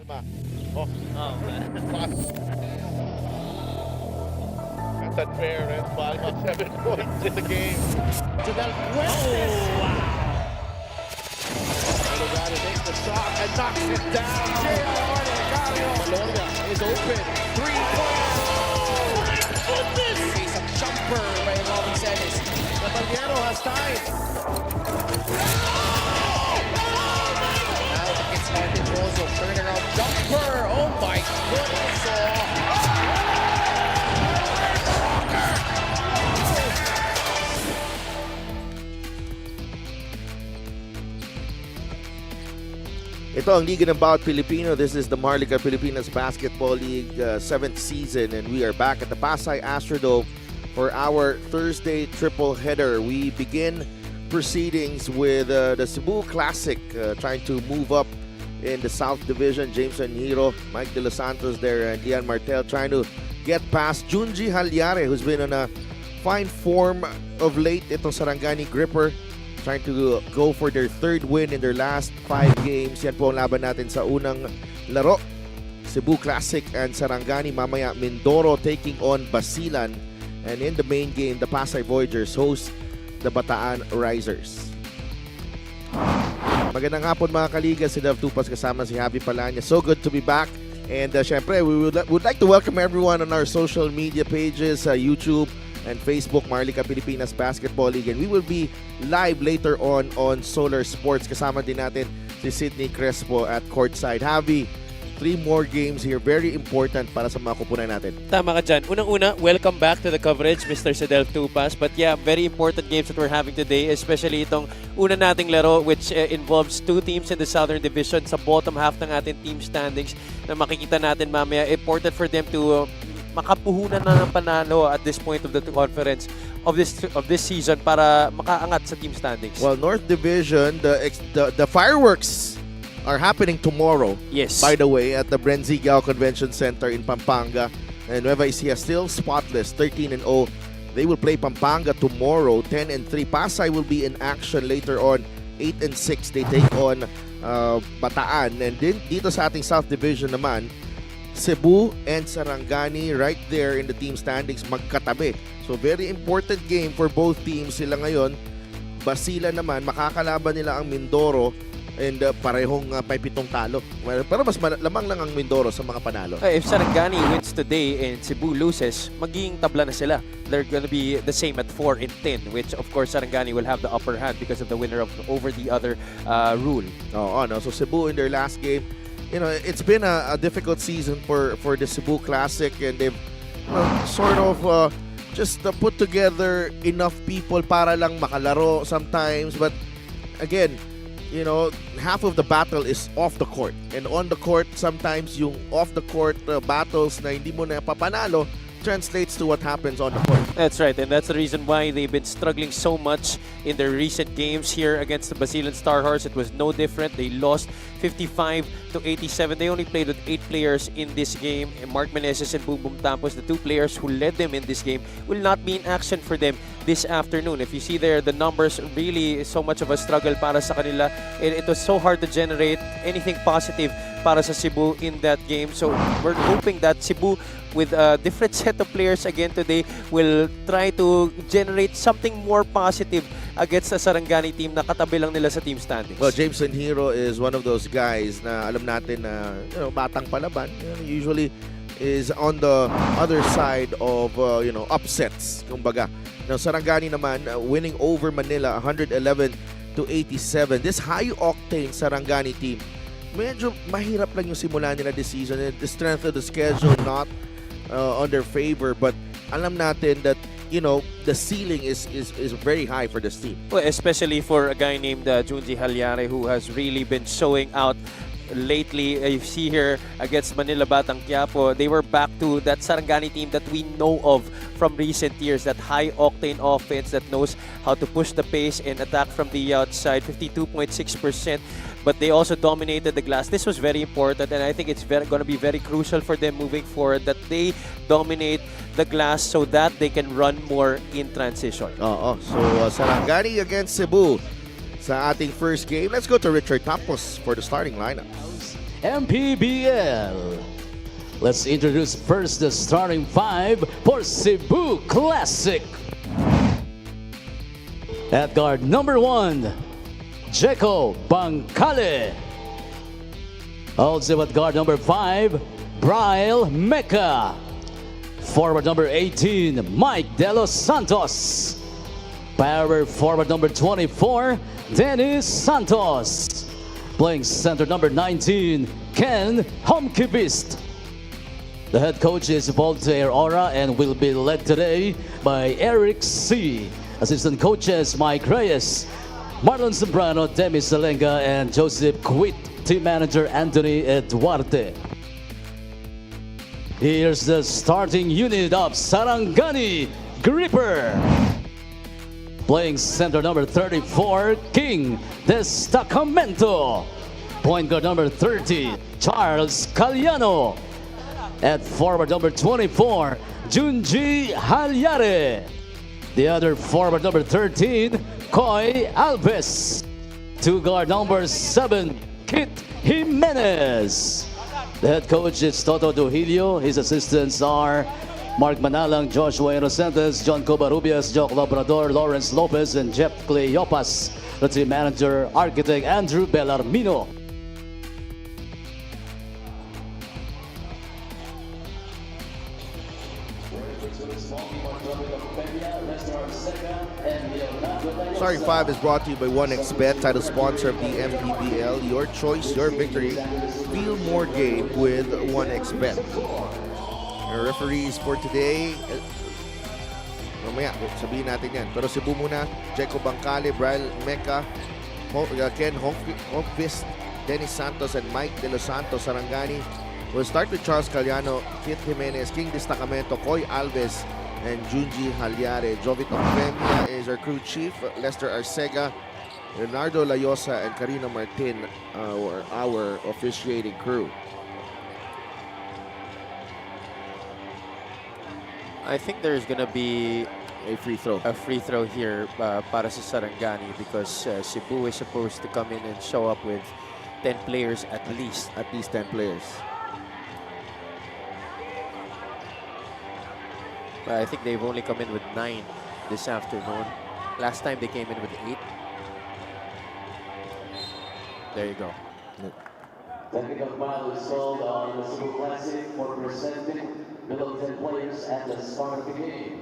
Palma. Oh, Oh, man. that's unfair, and Palma 7 points in the game. To Del Fuentes. Oh, wow. Sarangani makes the shot and knocks it down. Maloria is open. 3-point. Oh my goodness! He's a jumper by Robin Celis. Caballero has time. Now it's Martin Rosso. Turnaround jumper. Oh my goodness. Ito ang Liga ng Bawat Pilipino. This is the Marlica Pilipinas Basketball League 7th season, and we are back at the Pasay Astrodome for our Thursday triple header. We begin proceedings with the Cebu Classic, trying to move up in the South Division. Jameson Hiro, Mike De Los Santos there, and Lian Martel trying to get past Junji Halyare, who's been on a fine form of late. Itong Sarangani Gripper trying to go for their third win in their last 5 games. Yan po ang laban natin sa unang laro. Cebu Classic and Sarangani. Mamaya Mindoro taking on Basilan. And in the main game, the Pasay Voyagers host the Bataan Risers. Magandang hapon mga kaliga. Si Dev Tupas kasama si Javi Palanya. So good to be back. And syempre, we would like to welcome everyone on our social media pages, YouTube and Facebook, Marlica Pilipinas Basketball League. And we will be live later on Solar Sports. Kasama din natin si Sydney Crespo at Courtside. Javi, 3 more games here. Very important para sa mga kupunan natin. Tama ka dyan. Unang-una, welcome back to the coverage, Mr. Sedel Tupas. But yeah, very important games that we're having today, especially itong una nating laro, which involves 2 teams in the Southern Division sa bottom half ng ating team standings na makikita natin mamaya. Important for them to makapuhunan na ng panalo at this point of the conference of this season para makaangat sa team standings. Well, North Division, the fireworks are happening tomorrow. Yes. By the way, at the Brenzigao Convention Center in Pampanga. And Nueva Ecija still spotless, 13-0. They will play Pampanga tomorrow, 10-3. Pasay will be in action later on, 8-6. They take on Bataan. And then dito sa ating South Division naman, Cebu and Sarangani right there in the team standings magkatabi. So very important game for both teams. Sila ngayon, Basilan naman, makakalaban nila ang Mindoro and parehong may 7 talo. Well, pero mas lamang lang ang Mindoro sa mga panalo. If Sarangani wins today and Cebu loses, magiging tabla na sila. They're going to be the same at 4-10, which of course Sarangani will have the upper hand because of the winner over the other rule. So Cebu in their last game, you know, it's been a difficult season for the Cebu Classic, and they've sort of just put together enough people para lang makalaro sometimes. But again, you know, half of the battle is off the court. And on the court, sometimes yung off the court battles na hindi mo na papanalo translates to what happens on the court. That's right, and that's the reason why they've been struggling so much in their recent games here against the Basilan Star Horse. It was no different. They lost 55-87. They only played with 8 players in this game. Mark Meneses and Boom Boom Tampos, the 2 players who led them in this game, will not be in action for them this afternoon. If you see there, the numbers really so much of a struggle para sa kanila. It was so hard to generate anything positive para sa Cebu in that game. So we're hoping that Cebu, with a different set of players again today, will try to generate something more positive against the Sarangani team na katabi lang nila sa team standings. Well, Jameson Hiro is one of those guys na alam natin na batang palaban. Usually is on the other side of upsets, kumbaga. Now Sarangani naman winning over Manila 111-87. This high octane Sarangani team, medyo mahirap lang yung simula nila this season. The strength of the schedule not on their favor, but alam natin that the ceiling is very high for this team. Well, especially for a guy named Junji Halyare, who has really been showing out lately. You see here against Manila Batang Quiapo, they were back to that Sarangani team that we know of from recent years, that high-octane offense that knows how to push the pace and attack from the outside, 52.6%. But they also dominated the glass. This was very important, and I think it's going to be very crucial for them moving forward that they dominate the glass so that they can run more in transition. So Sarangani against Cebu sa ating first game. Let's go to Richard Tampos for the starting lineup. MPBL. Let's introduce first the starting five for Cebu Classic. At guard number 1, Jeco Bangkale. Also at guard number 5, Brian Mecca. Forward number 18, Mike De Los Santos. Power forward number 24, Dennis Santos. Playing center number 19, Ken Homkivist. The head coach is Voltaire Ora and will be led today by Eric C. Assistant coaches Mike Reyes, Marlon Zambrano, Demi Salenga, and Joseph Quit. Team manager Anthony Eduarte. Here's the starting unit of Sarangani Gripper. Playing center number 34, King Destacamento. Point guard number 30, Charles Caliano. At forward number 24, Junji Halyare. The other forward number 13, Coy Alves. Two guard number 7, Kit Jimenez. The head coach is Toto Duhilio. His assistants are Mark Manalang, Joshua Inocentes, John Covarrubias, Jock Labrador, Lawrence Lopez, and Jeff Cleopas. The team manager, architect Andrew Bellarmino. Starting five is brought to you by 1xBet, title sponsor of the MPBL. Your choice, your victory. Feel more game with 1xBet. Our referees for today, mamaya, sabihin natin yan. Pero Cebu muna, Jeco Bangkale, Brian Mecca, Ken Homkvist, Dennis Santos, and Mike De Los Santos. Sarangani. We'll start with Charles Caliano, Kit Jimenez, King Destacamento, Coy Alves, and Junji Halyare. Jovit Ocfemia is our crew chief. Lester Arcega, Leonardo Layosa, and Karina Martin are our officiating crew. I think there's gonna be A free throw. a free throw here para sa Sarangani because Cebu is supposed to come in and show up with 10 players at least. At least 10 players. But I think they've only come in with 9 this afternoon. Last time they came in with 8. There you go. Technical foul is called on the Cebu Classic for presenting below 10 players at the start of the game.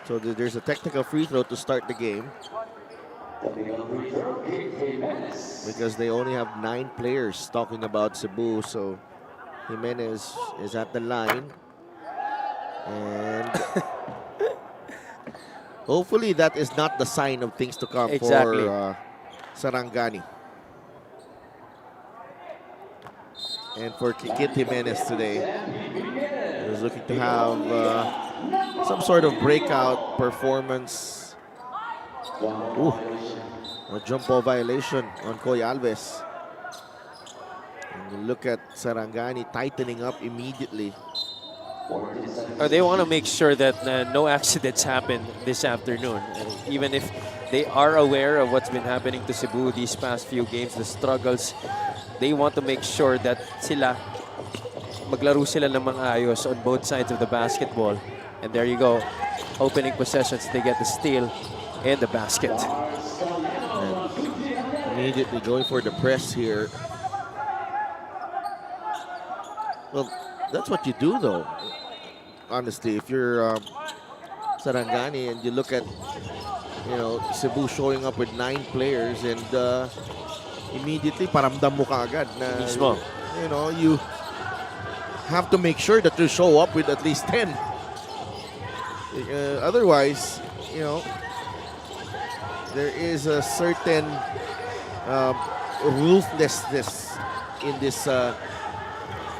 So there's a technical free throw to start the game Technical free throw, Kit Jimenez. because they only have 9 players talking about Cebu. So Jimenez is at the line. And hopefully that is not the sign of things to come Exactly. for Sarangani. And for Kit Jimenez today, he was looking to have some sort of breakout performance. Ooh, a jump ball violation on Coy Alves. And you look at Sarangani tightening up immediately. They want to make sure that no accidents happen this afternoon. Even if they are aware of what's been happening to Cebu these past few games, the struggles, they want to make sure that maglaro sila ng maayos on both sides of the basketball. And there you go. Opening possessions, they get the steal and the basket. And immediately going for the press here. Well, that's what you do though. Honestly, if you're Sarangani and you look at, Cebu showing up with 9 players and immediately paramdam mo kaagad na, Mismo. you have to make sure that you show up with at least 10. Otherwise, there is a certain ruthlessness in this,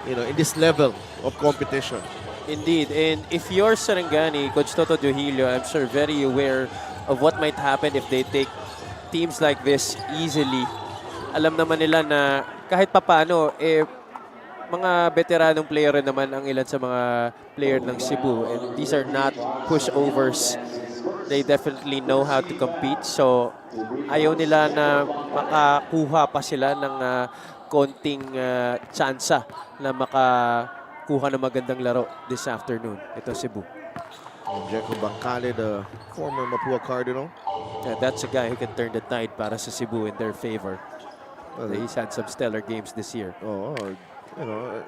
in this level of competition. Indeed, and if you're Sarangani, Coach Toto Duhilio, I'm sure very aware of what might happen if they take teams like this easily. Alam naman nila na kahit papano, mga veteranong player rin naman ang ilan sa mga player ng Cebu. And these are not pushovers. They definitely know how to compete. So, ayaw nila na makakuha pa sila ng konting tsansa na makakuha ng magandang laro this afternoon. Ito Cebu. Jeco Bancale, the former Mapua Cardinal. That's a guy who can turn the tide para sa Cebu in their favor. He's had some stellar games this year. Oh, you know,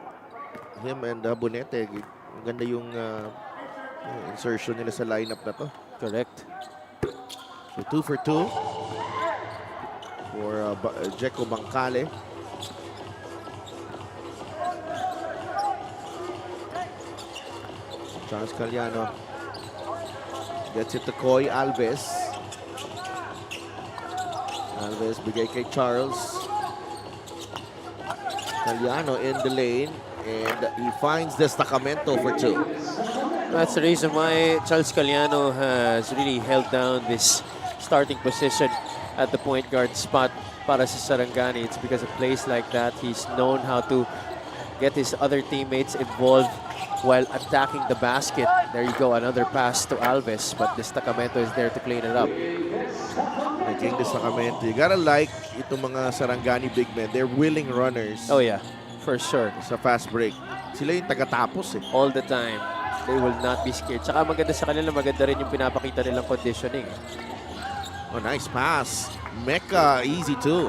him and Bonete, ganda yung insertion nila sa lineup na to. Correct. So 2 for 2 for Jeco Bancale. Charles Caliano gets it to Coy Alves. Alves bigay kay Charles. Caliano in the lane and he finds Destacamento for 2. That's the reason why Charles Caliano has really held down this starting position at the point guard spot para sa Sarangani. It's because of plays like that. He's known how to get his other teammates involved while attacking the basket. There you go, another pass to Alves, but Destacamento is there to clean it up. Naging Destacamento. You gotta like itong mga Sarangani big men. They're willing runners. Oh yeah, for sure. Sa fast break. Sila yung taga-tapos eh. All the time. They will not be scared. Tsaka maganda sa kanila, maganda rin yung pinapakita nilang conditioning. Oh, nice pass. Mecca, easy too.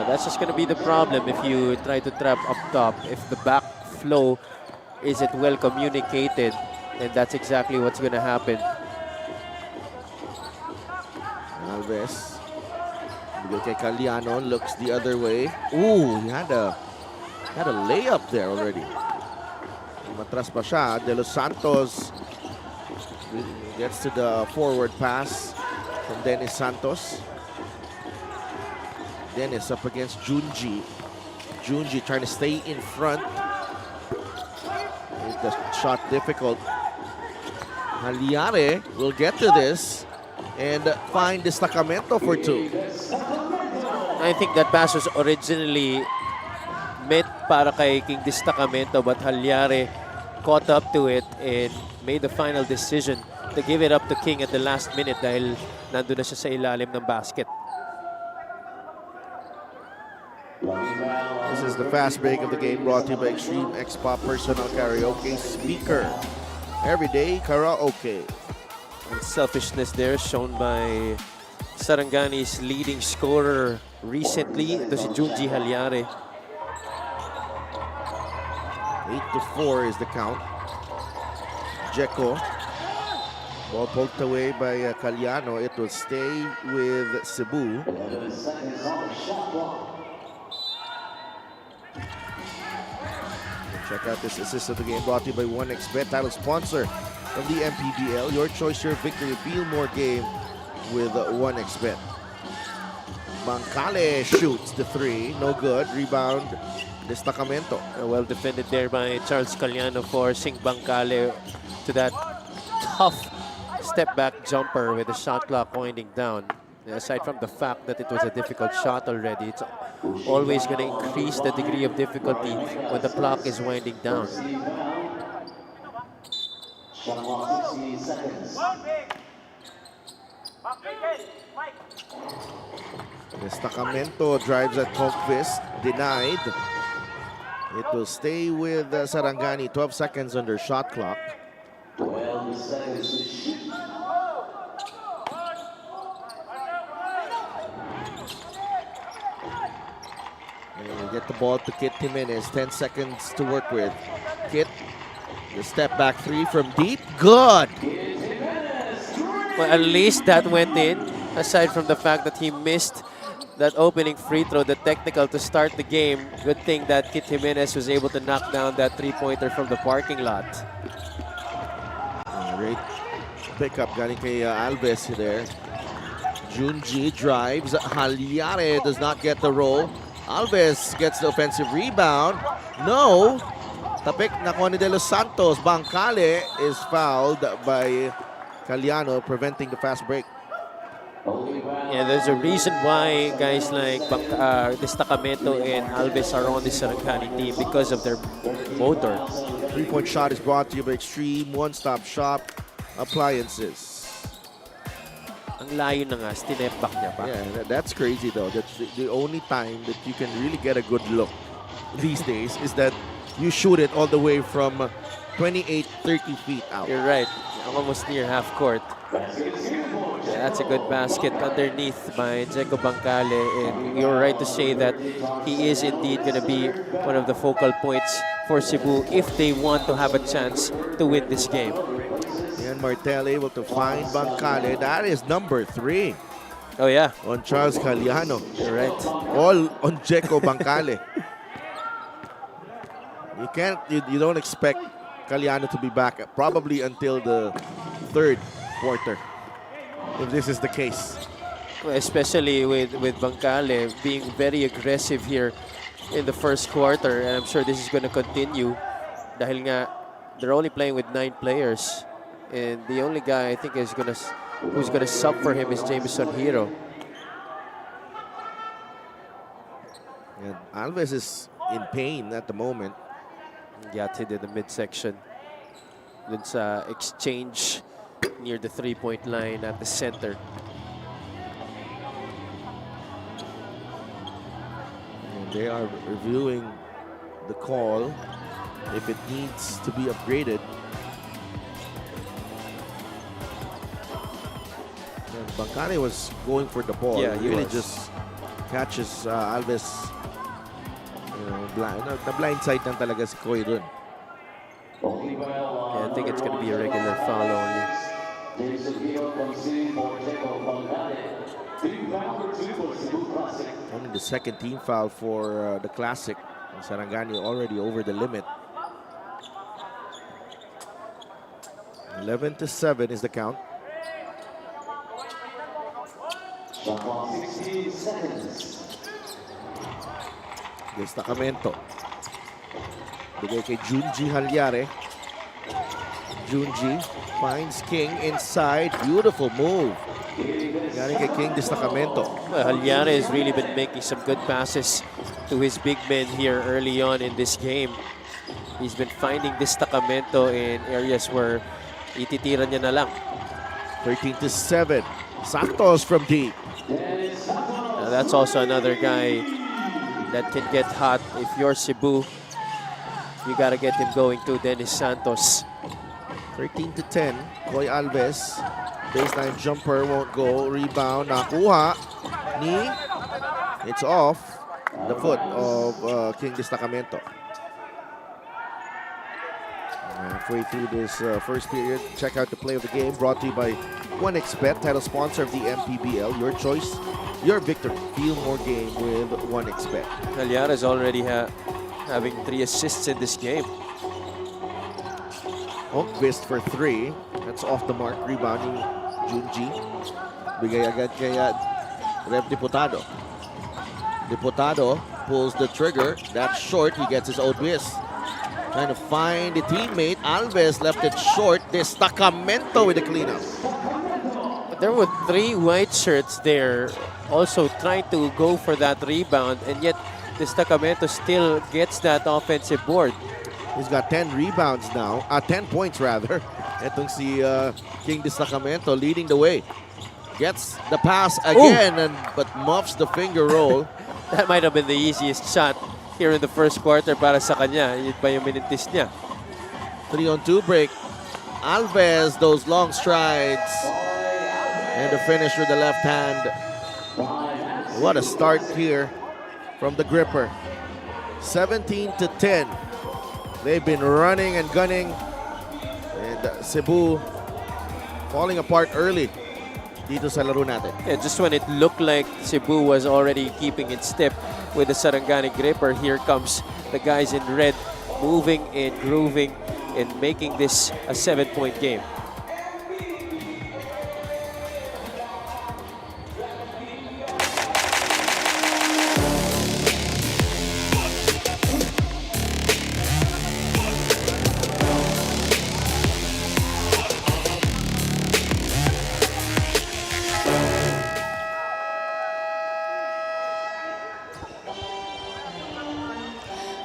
That's just going to be the problem if you try to trap up top. If the back flow isn't well communicated, then that's exactly what's going to happen. Alves. Bigay kay Caliano, looks the other way. Ooh, he had a layup there already. Matras pa siya. De Los Santos gets to the forward pass from Dennis Santos. Dennis up against Junji. Junji trying to stay in front. Make the shot difficult. Haliare will get to this and find Destacamento for 2. I think that pass was originally meant para kay King Destacamento, but Haliare caught up to it and made the final decision to give it up to King at the last minute dahil nandun na siya sa ilalim ng basket. This is the fast break of the game brought to you by Extreme X-Pop Personal Karaoke Speaker. Everyday karaoke. And selfishness there shown by Sarangani's leading scorer recently. Ito si Junji Haliare. 8-4 is the count. Jeco. Ball poked away by Caliano. It will stay with Cebu. Check out this assist of the game brought to you by 1xBet, title sponsor of the MPBL. Your choice, your victory. Feel more game with 1xBet. Bancale shoots the 3. No good. Rebound. Destacamento. Well defended there by Charles Caliano, forcing Bancale to that tough step back jumper with the shot clock winding down. And aside from the fact that it was a difficult shot already, it's always going to increase the degree of difficulty when the clock is winding down. Destacamento drives at Conquist. Denied. It will stay with Sarangani. 12 seconds under shot clock. And get the ball to Kit Jimenez. 10 seconds to work with. Kit, the step back 3 from deep. Good! Well, at least that went in, aside from the fact that he missed that opening free throw, the technical to start the game. Good thing that Kit Jimenez was able to knock down that three-pointer from the parking lot. Great pickup galing kay Alves there. Junji drives. Haliare does not get the roll. Alves gets the offensive rebound. No! Tapik nakuha ni De Los Santos. Bancale is fouled by Caliano, preventing the fast break. Yeah, there's a reason why guys like Destacamento and Alves are on the Sarangani team, because of their motor. 3-point shot is brought to you by Extreme One-Stop Shop Appliances. Ang layo na nga, step back niya pa. Yeah, that's crazy though. That's the only time that you can really get a good look these days is that you shoot it all the way from 28, 30 feet out. You're right. Almost near half court. Yeah, that's a good basket underneath by Jeco Bancale. And you're right to say that he is indeed going to be one of the focal points for Cebu if they want to have a chance to win this game. And Martel able to find Bancale. That is number 3 Oh, yeah. on Charles Caliano. You're right. All on Jeco Bancale. You don't expect Caliano to be back probably until the 3rd quarter, if this is the case. Especially with Bancale being very aggressive here in the first quarter. And I'm sure this is going to continue dahil nga they're only playing with 9 players. And the only guy I think who's gonna sub for him is Jameson Hero. And Alves is in pain at the moment. Got hit in the midsection. Dun sa exchange near the three-point line at the center. And they are reviewing the call if it needs to be upgraded. And Bancale was going for the ball. Yeah, he really was. just catches Alves. The blind side lang talaga si Koy dun. Yeah, I think it's going to be a regular foul only. Only the second team foul for the Classic. And Sarangani already over the limit. 11-7 is the count. 16 seconds. Destacamento. Bigay kay Junji Halyare. Junji finds King inside. Beautiful move. Galing kay King Destacamento. Well, Halyare has really been making some good passes to his big men here early on in this game. He's been finding Destacamento in areas where ititira niya na lang. 13-7. Santos from deep. That's also another guy that can get hot. If you're Cebu, you got to get him going too. Dennis Santos. 13-10. Koy Alves. Baseline jumper won't go. Rebound. Nakuha. Knee. It's off the foot of King Destacamento. Halfway through this first period, check out the play of the game brought to you by 1xBet, title sponsor of the MPBL. Your choice, your victory. Feel more game with 1xBet. Halyare is already having 3 assists in this game. Onkvist for 3. That's off the mark. Rebounding Junji. Bigay agad kay Rev Diputado. Diputado pulls the trigger. That's short. He gets his own miss. Trying to find the teammate. Alves left it short. Destacamento with the cleanup. There were 3 white shirts there also trying to go for that rebound, and yet Destacamento still gets that offensive board. He's got 10 rebounds now. 10 points rather. Etong si King Destacamento leading the way. Gets the pass again, but muffs the finger roll. That might have been the easiest shot here in the first quarter para sa kanya. Yun pa yung minintis niya. 3-on-2 break. Alves, those long strides. And the finish with the left hand. What a start here from the gripper. 17-10. They've been running and gunning. And Cebu falling apart early dito sa laro natin. Yeah, just when it looked like Cebu was already keeping in step with the Sarangani gripper, here comes the guys in red moving and grooving and making this a 7-point game.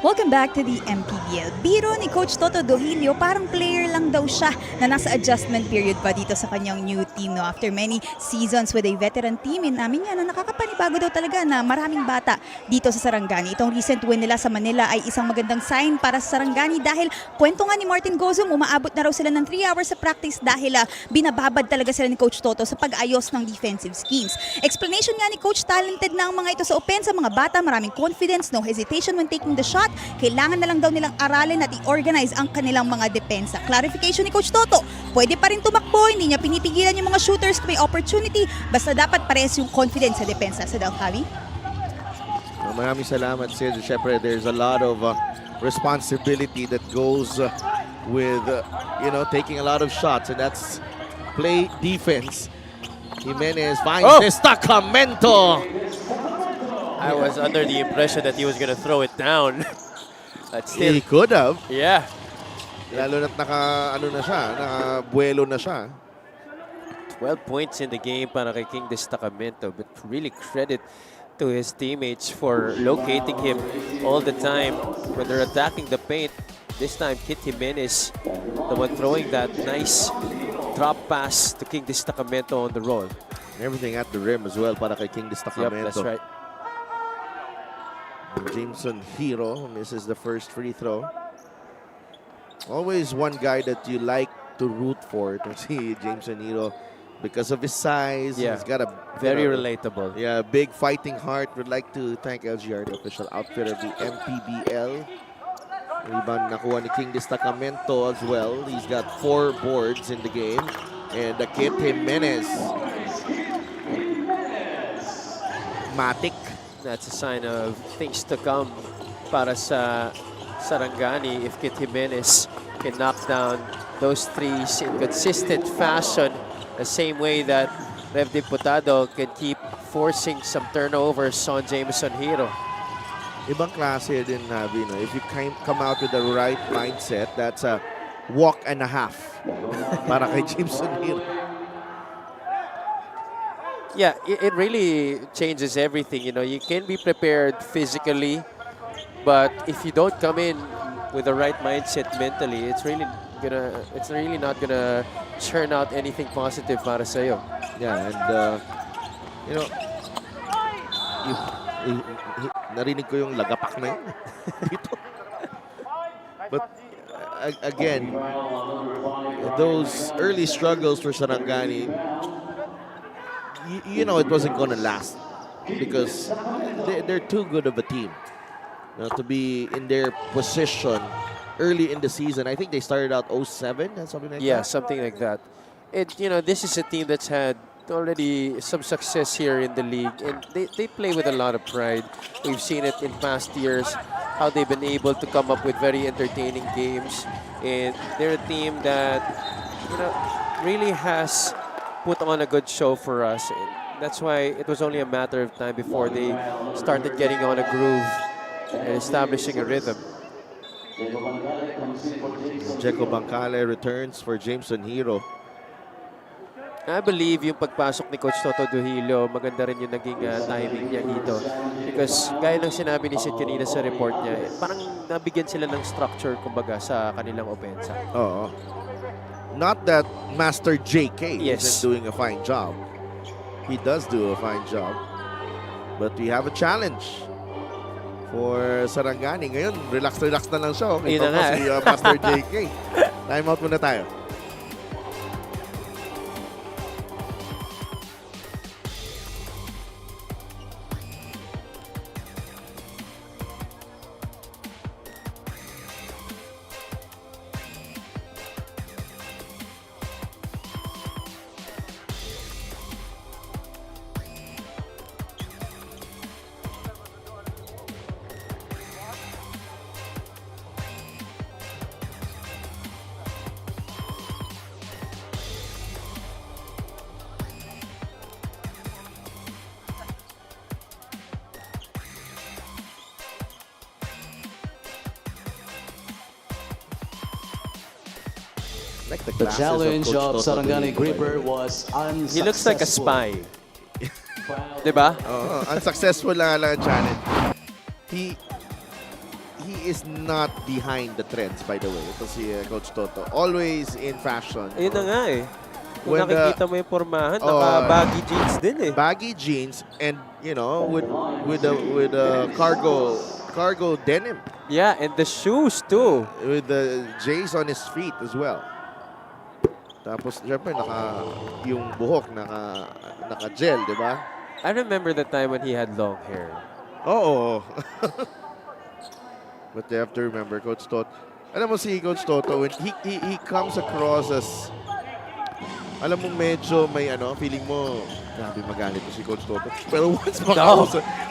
Welcome back to the MPBL. Biro ni Coach Toto Dohilio, parang player lang daw siya na nasa adjustment period pa dito sa kanyang new team. No? After many seasons with a veteran team, namin niya na nakakapanibago daw talaga na maraming bata dito sa Sarangani. Itong recent win nila sa Manila ay isang magandang sign para sa Sarangani dahil kwento nga ni Martin Gozum, umaabot na raw sila ng 3 hours sa practice dahil binababad talaga sila ni Coach Toto sa pag-ayos ng defensive schemes. Explanation nga ni Coach, talented na ang mga ito sa opensa, mga bata, maraming confidence, no hesitation when taking the shot. Kailangan na lang daw nilang aralin at i-organize ang kanilang mga depensa. Clarification ni Coach Toto, pwede pa rin tumakbo, hindi niya pinipigilan yung mga shooters kung may opportunity, basta dapat pares yung confidence sa depensa. Sa Dalcavi? Maraming salamat, Sid. Siyempre, there's a lot of responsibility that goes with, taking a lot of shots, and that's play defense. Jimenez finds destacamento. I was under the impression that he was going to throw it down. But still, He could have. yeah. Lalo na't naka-buelo na siya. 12 points in the game para kay King Destacamento, but really credit to his teammates for locating him all the time when they're attacking the paint. This time, Kit Jimenez, the one throwing that nice drop pass to King Destacamento on the roll. And everything at the rim as well para kay King Destacamento. Yep, that's right. Jameson Hero misses the first free throw. Always one guy that you like to root for to see Jameson Hero because of his size. Yeah. He's got a Very relatable. Yeah, big fighting heart. Would like to thank LGR, the official outfit of the MPBL. Rebound nakuha ni King Destacamento as well. He's got 4 boards in the game. And the Kit Jimenez. Matic. That's a sign of things to come para sa Sarangani if Kit Jimenez can knock down those threes in consistent fashion, the same way that Rev Diputado can keep forcing some turnovers on Jameson Hero. Ibang klase din, Navi, no? If you come out with the right mindset, that's a walk and a half para kay Jameson Hero. Yeah, it really changes everything. You know, you can be prepared physically, but if you don't come in with the right mindset mentally, it's really not gonna churn out anything positive para sa'yo. Yeah, and narinig ko yung lagapak na yun dito. But again, those early struggles for Sarangani, you know it wasn't going to last because they're too good of a team, to be in their position early in the season. I think they started out 0-7 and something like that. Yeah, something like that. This is a team that's had already some success here in the league, and they play with a lot of pride. We've seen it in past years, how they've been able to come up with very entertaining games, and they're a team that really has put on a good show for us. And that's why it was only a matter of time before they started getting on a groove and establishing a rhythm. Jeco Bancale returns for Jameson Hero. I believe yung pagpasok ni Coach Toto Dohilio, maganda rin yung naging timing niya dito. Because gaya ng sinabi ni Sid kanina sa report niya, parang nabigyan sila ng structure, kumbaga, sa kanilang opensa. Oo. Not that Master JK Yes. isn't doing a fine job. He does do a fine job. But we have a challenge for Sarangani. Ngayon, relax na lang siya. Yun Ito na nga. si Master JK. Time out muna tayo. Like The glasses challenge Coach of Toto Sarangani Dohilio. Gripper was unsuccessful. He looks like a spy. Diba? Unsuccessful lang ang challenge. he is not behind the trends, by the way. Ito si Coach Toto. Always in fashion. Ayun na nga eh. Kung When nakikita mo yung pormahan, naka-baggy jeans din eh. Baggy jeans and, you know, with a cargo denim. Yeah, and the shoes too. With the J's on his feet as well. Tapos, syempre, yung buhok, naka-gel, di ba? I remember the time when he had long hair. Oo. But you have to remember, Coach Toto. Alam mo si Coach Toto, when he comes across as, alam mo medyo may feeling mo, grabe magalit mo si Coach Toto. Pero once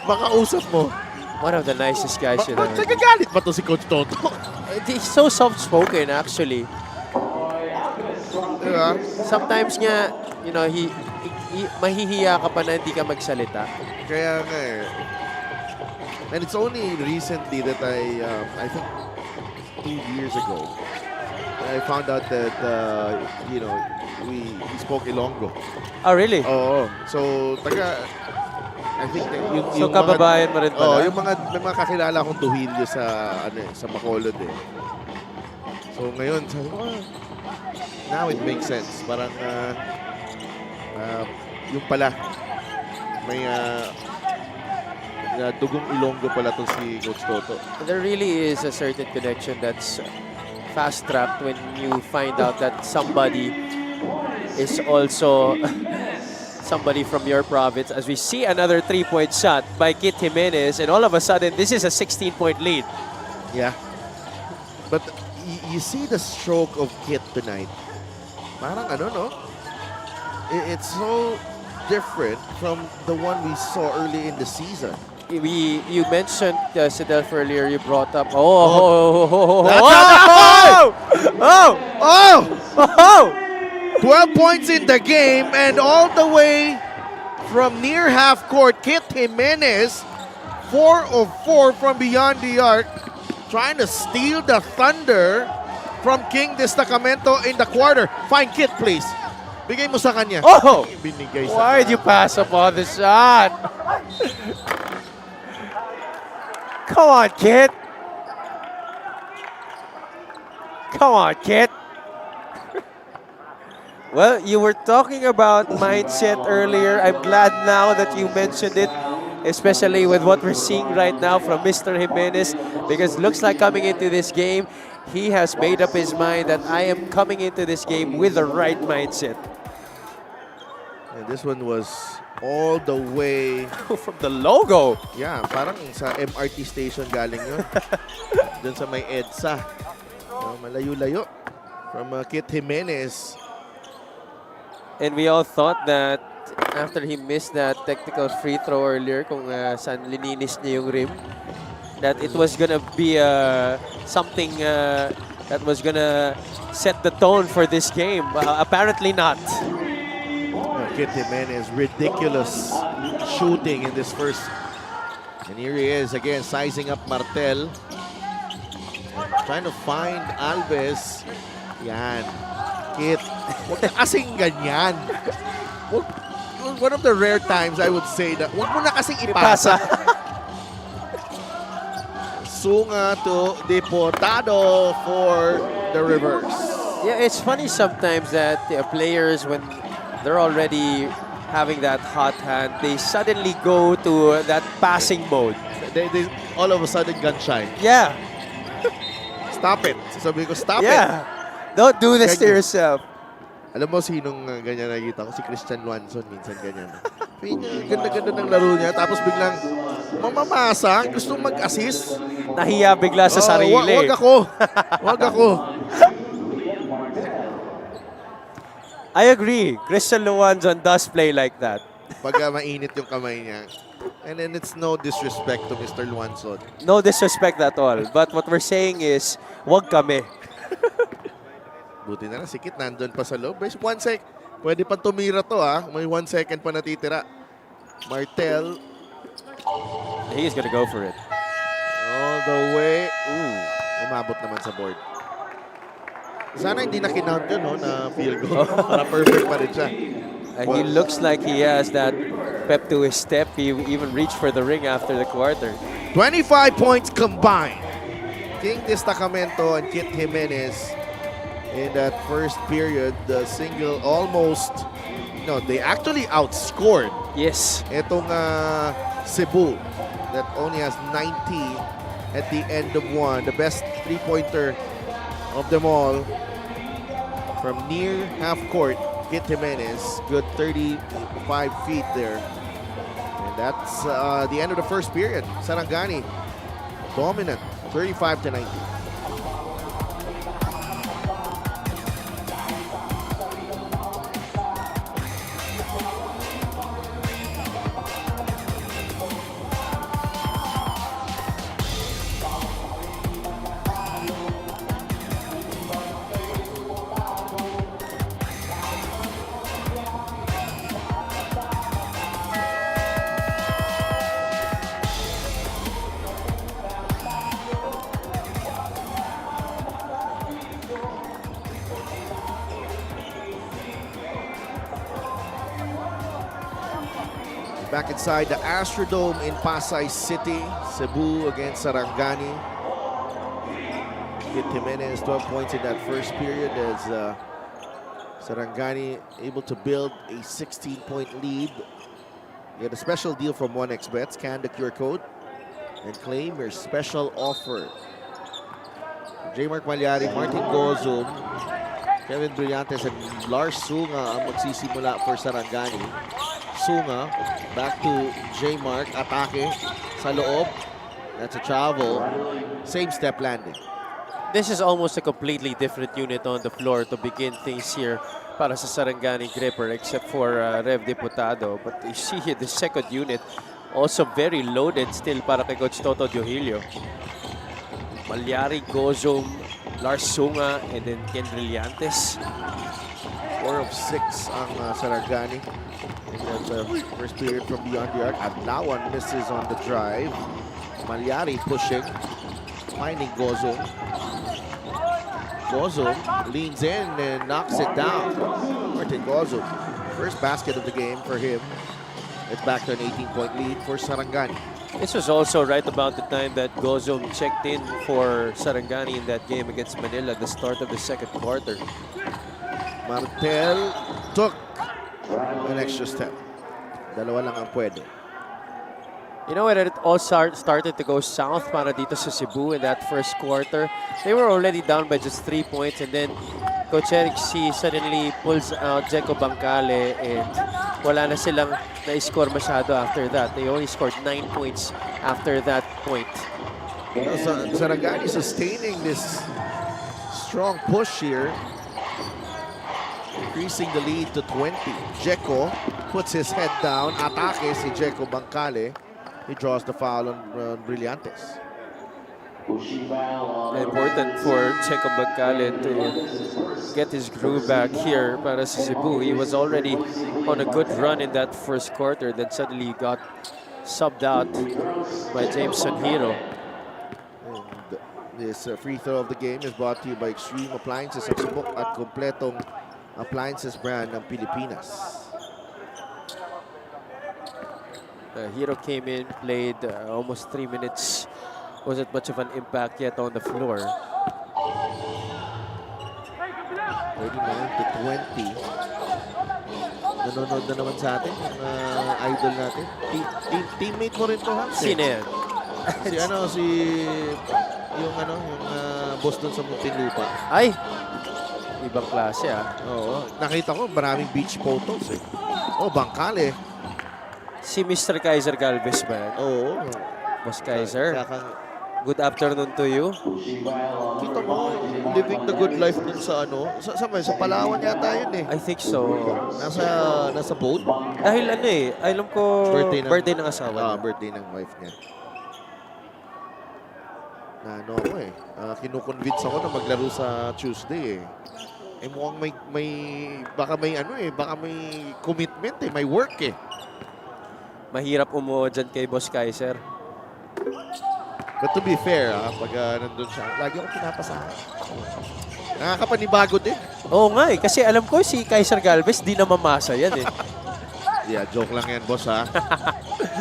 makausap mo, One of the nicest guys you've ever. nagagalit ba to si Coach Toto? He's so soft-spoken actually. Diba? Sometimes nga, you know, mahihiya ka pa na hindi ka magsalita. Kaya nga eh. And it's only recently that I think 2 years ago, I found out that, you know, he spoke Ilonggo. Oh, really? Oo. So, I think So, kababayan mo rin pala? may mga kakilala akong Tuhilyo sa Bacolod eh. So, ngayon, sabi ko, now it makes sense. Parang, yung pala, may dugong Ilonggo pala to si Coach Toto. There really is a certain connection that's fast-tracked when you find out that somebody is also somebody from your province. As we see another 3-point shot by Kit Jimenez, and all of a sudden, this is a 16-point lead. Yeah. But you see the stroke of Kit tonight. Parang no? It's so different from the one we saw early in the season. You mentioned Sidelf earlier. You brought up. 12 points in the game, and all the way from near half court, Kit Jimenez, 4 of 4 from beyond the arc, trying to steal the thunder from King Destacamento in the quarter. Find Kit, please. Bigay mo sa kanya. Oh! Binigay sa Why did you pass up on the shot? Come on, Kit. Come on, Kit. Well, you were talking about mindset earlier. I'm glad now that you mentioned it, especially with what we're seeing right now from Mr. Jimenez, because it looks like coming into this game, he has made up his mind that I am coming into this game with the right mindset. And this one was all the way From the logo. Yeah, parang sa MRT station galing yun. Doon sa may EDSA. Malayo-layo. From Kit Jimenez. And we all thought that after he missed that technical free throw earlier, kung saan lininis niya yung rim, that it was gonna be something that was gonna set the tone for this game. Apparently not. Kit Jimenez, ridiculous shooting in this first. And here he is again, sizing up Martel. Trying to find Alves. Yan. Kit. Huwag na kasing ganyan. One of the rare times I would say that huwag mo na kasing ipasa. Sunga to Deportado for the reverse. Yeah, it's funny sometimes that players, when they're already having that hot hand, they suddenly go to that passing mode. They all of a sudden gun shy. Yeah. Stop it. Sabi ko, stop it. Yeah. Don't do this to yourself. Alam mo sinong ganyan nakikita ko? Si Christian Luanson minsan ganyan. Ganda-ganda ng laro niya. Tapos biglang mamamasa. Gusto mag-assist. Nahiya bigla sa sarili. Wag ako. Wag ako. I agree. Christian Luanzon does play like that. Pag mainit yung kamay niya. And then it's no disrespect to Mr. Luanson. No disrespect at all. But what we're saying is, wag kami. Buti na lang, si Kit nandun pa sa loob. 1 sec. Pwede pa tumira to ha. May 1 second pa natitira. Martel. He's gonna go for it. All the way. Umabot naman sa board. Sana hindi na kinount yun, no, na field goal. Para perfect pa rin siya. And he looks like he has that pep to his step. He even reached for the ring after the quarter. 25 points combined King Destacamento and Kit Jimenez in that first period, the single almost, no, they actually outscored Yes. itong Cebu that only has 90 at the end of one. The best three-pointer of them all from near half court, Kit Jimenez, good 35 feet there. And that's the end of the first period. Sarangani dominant, 35 to 19. Back inside the Astrodome in Pasay City, Cebu against Sarangani. Kit Jimenez, 12 points in that first period as Sarangani able to build a 16-point lead. Get a special deal from 1xBet. Scan the QR code and claim your special offer. J. Mark Malyari, Martin Gozum, Kevin Brillantes, and Lars Sunga ang magsisimula for Sarangani. Sunga, back to J. Mark, atake sa loob. That's a travel. Same step landing. This is almost a completely different unit on the floor to begin things here para sa Sarangani Gripper, except for Rev Diputado. But you see here the second unit also very loaded still para kay Coach Toto Diohilio. Malyari, Gozum, Lars Sunga, and then Ken Brillantes. 4 of 6 ang Sarangani. And that's first period from beyond the arc. Adlawan misses on the drive. Malyari pushing, finding Gozum. Gozum leans in and knocks it down. Martin Gozum, first basket of the game for him. It's back to an 18-point lead for Sarangani. This was also right about the time that Gozum checked in for Sarangani in that game against Manila at the start of the second quarter. Martel took an extra step. Dalawa lang ang pwede. You know when it all started to go south para dito sa Cebu in that first quarter? They were already down by just 3 points, and then Coach Eric C suddenly pulls out Jeco Bancale and wala na silang na-score masyado after that. They only scored 9 points after that point. Sarangani sustaining this strong push here, increasing the lead to 20. Jeco puts his head down. Atake si Jeco Bancale. He draws the foul on Brillantes. Important for Jeco Bancale to get his groove back here para sa Cebu. He was already on a good run in that first quarter, then suddenly got subbed out by James Sanhiro. And this free throw of the game is brought to you by Extreme Appliances, ang subok at kompletong appliances brand ng Pilipinas. Hero came in, played almost 3 minutes. Wasn't much of an impact yet on the floor. 39 to 20. Nanonood na naman sa atin, idol natin. Teammate mo rin to, ha? Sino yan? Yung boss dun sa Muntinlupa. Ay! Ibang klase ah. Oo. Nakita ko maraming beach photos eh. Oh, Bancale. Si Mr. Kaiser Galvez ba yan? Oo. Boss Kaiser, Kaya good afternoon to you. kita mo, living the good life dun sa sa Palawan yata yun eh. I think so. Nasa boat. Dahil alam ko birthday ng asawa niya. Birthday ng wife niya. Kinukonvince ako na maglaro sa Tuesday eh. Mukhang baka may commitment eh, may work eh. Mahirap umuo dyan kay Boss Kaiser. But to be fair, pag nandun siya, lagi akong pinapasahan. Nakakapanibago din. Oo nga eh, kasi alam ko si Kaiser Galvez di na mamasa yan eh. Yeah, joke lang yan, boss ha.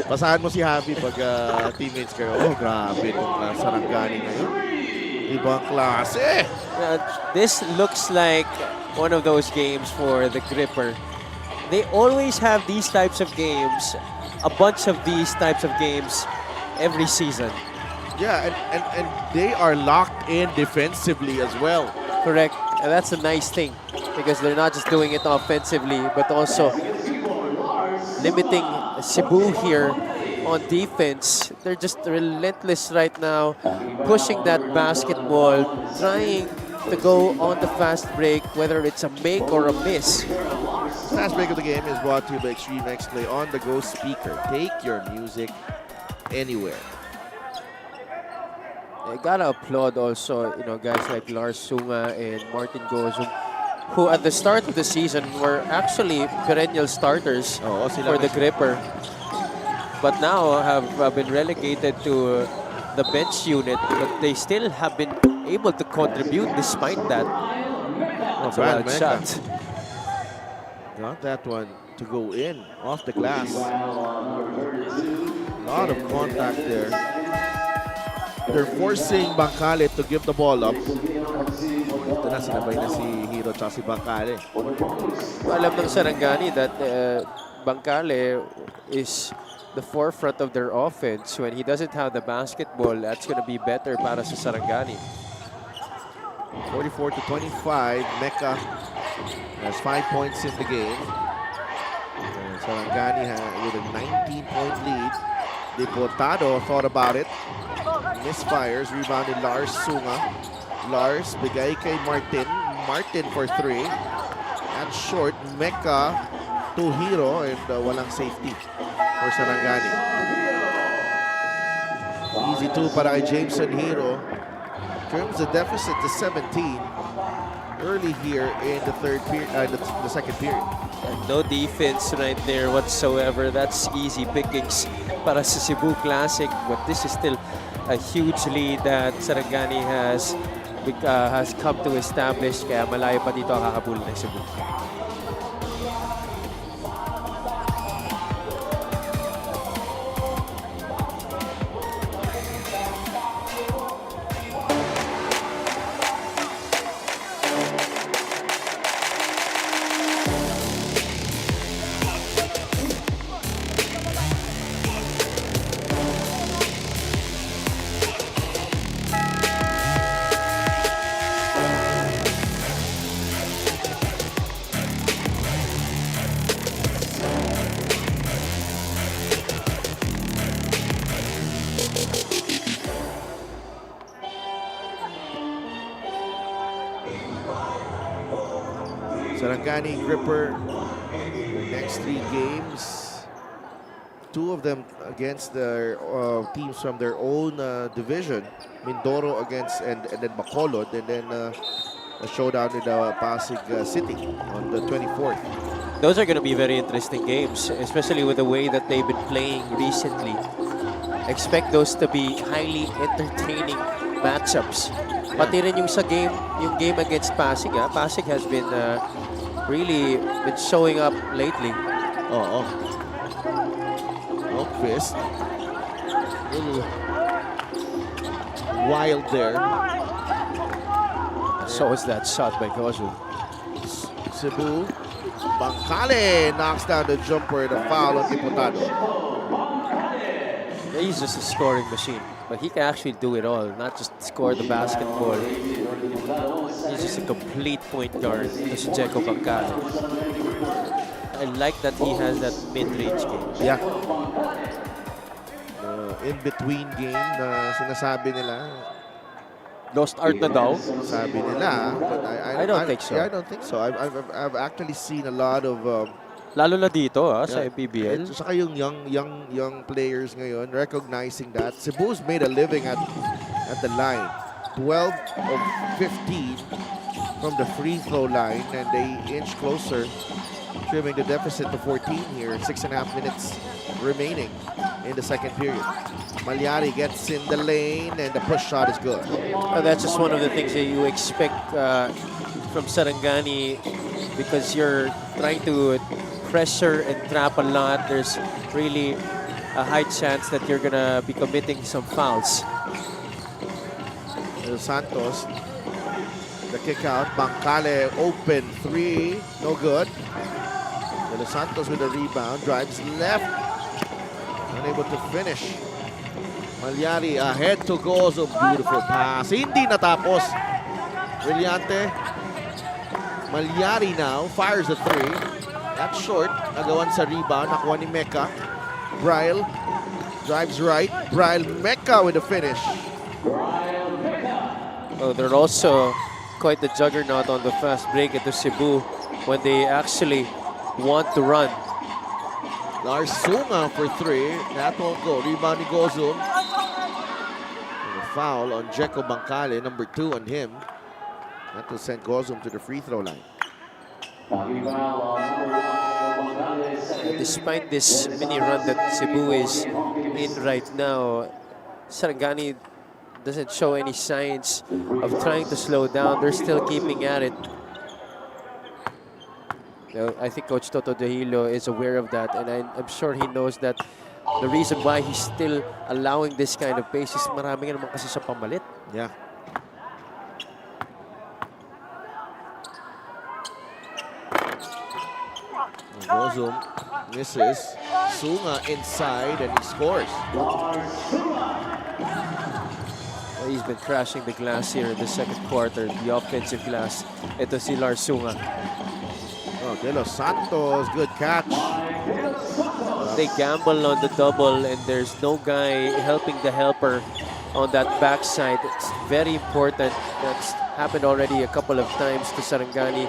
Pasahan mo si Javi pag teammates kayo. Oh, grabe itong Sarangani ngayon. Ibang klase. This looks like one of those games for the Gripper. They always have these types of games, a bunch of these types of games every season. Yeah, and they are locked in defensively as well. Correct. And that's a nice thing because they're not just doing it offensively, but also limiting Cebu here on defense. They're just relentless right now, pushing that basketball, trying to go on the fast break, whether it's a make or a miss. Last break of the game is brought to you by Extreme X Play on the go speaker. Take your music anywhere. I gotta applaud also, guys like Lars Sunga and Martin Gozum, who at the start of the season were actually perennial starters for the Gripper, but now have been relegated to the bench unit, but they still have been able to contribute despite that. That's a wild shot. Got that one to go in off the glass. A lot of contact there. They're forcing Bangkale to give the ball up. Ito na, sinabay na si Hiro at si Bangkale. Alam ng Sarangani that Bangkale is the forefront of their offense. When he doesn't have the basketball, that's going to be better para sa Sarangani. 44-25, Mecca has 5 points in the game. And Sarangani with a 19-point lead. Deportado thought about it. Misfires, rebounded Lars Sunga. Lars, bigay kay Martin. Martin for 3. That's short. Mecca to Hiro and walang safety for Sarangani. Easy 2 para kay Jameson Hiro. Trims the deficit to 17 early here in the the second period. No defense right there whatsoever. That's easy pickings para sa Cebu Classic, but this is still a huge lead that Sarangani has come to establish, kaya malayo pa dito ang kakabulin ng Cebu. Sarangani Gripper, the next 3 games, 2 of them against their teams from their own division. Mindoro against and then Bacolod, and then a showdown in Pasig City on the 24th. Those are going to be very interesting games, especially with the way that they've been playing recently. Expect those to be highly entertaining matchups. Pati rin yung game against Pasig. Pasig has been really been showing up lately. Fist. Little wild there. So is that shot by Gozu. Cebu. Bangkale knocks down the jumper and a foul on Diputado. He's just a scoring machine, but he can actually do it all, not just score the basketball. He's just a complete point guard, this Jeko Bangkale. I like that he has that mid-range game. Yeah. In-between game na sinasabi nila. Lost art na daw. Sabi nila, but I don't think so. Yeah, I don't think so. I've actually seen a lot of Lalo na dito sa MPBL. Saka yung young players ngayon recognizing that Cebu's made a living at the line. 12 of 15 from the free throw line, and they inch closer, trimming the deficit to 14 here. 6.5 minutes remaining in the second period. Malyari gets in the lane, and the push shot is good. That's just one of the things that you expect from Sarangani, because you're trying to pressure and trap a lot. There's really a high chance that you're gonna be committing some fouls. Santos. The kick out. Bangkale open 3. No good. De Los Santos with a rebound. Drives left. Unable to finish. Malyari ahead to Gozo. Beautiful pass. Hindi natapos. Brillante. Malyari now fires a 3. That's short. Nagawan sa rebound. Nakuha ni Mecca. Bryle drives right. Bryle Mecca with a finish. Oh, they're also quite the juggernaut on the fast break at the Cebu when they actually want to run. Lars Sunga for 3. That won't go. Rebound ni Gozum. And a foul on Jeko Bangkale, number 2 on him. That will send Gozum to the free throw line. Despite this mini run that Cebu is in right now, Sarangani doesn't show any signs of trying to slow down. They're still keeping at it. I think Coach Toto De Hilo is aware of that, and I'm sure he knows that the reason why he's still allowing this kind of pace is marami nga naman kasi sa pamalit. Yeah. Gozum misses. Sunga inside and he scores. Well, he's been crashing the glass here in the second quarter, the offensive glass. Ito si Lars Sunga. Oh, De Los Santos, good catch. They gamble on the double and there's no guy helping the helper on that backside. It's very important. That's happened already a couple of times to Sarangani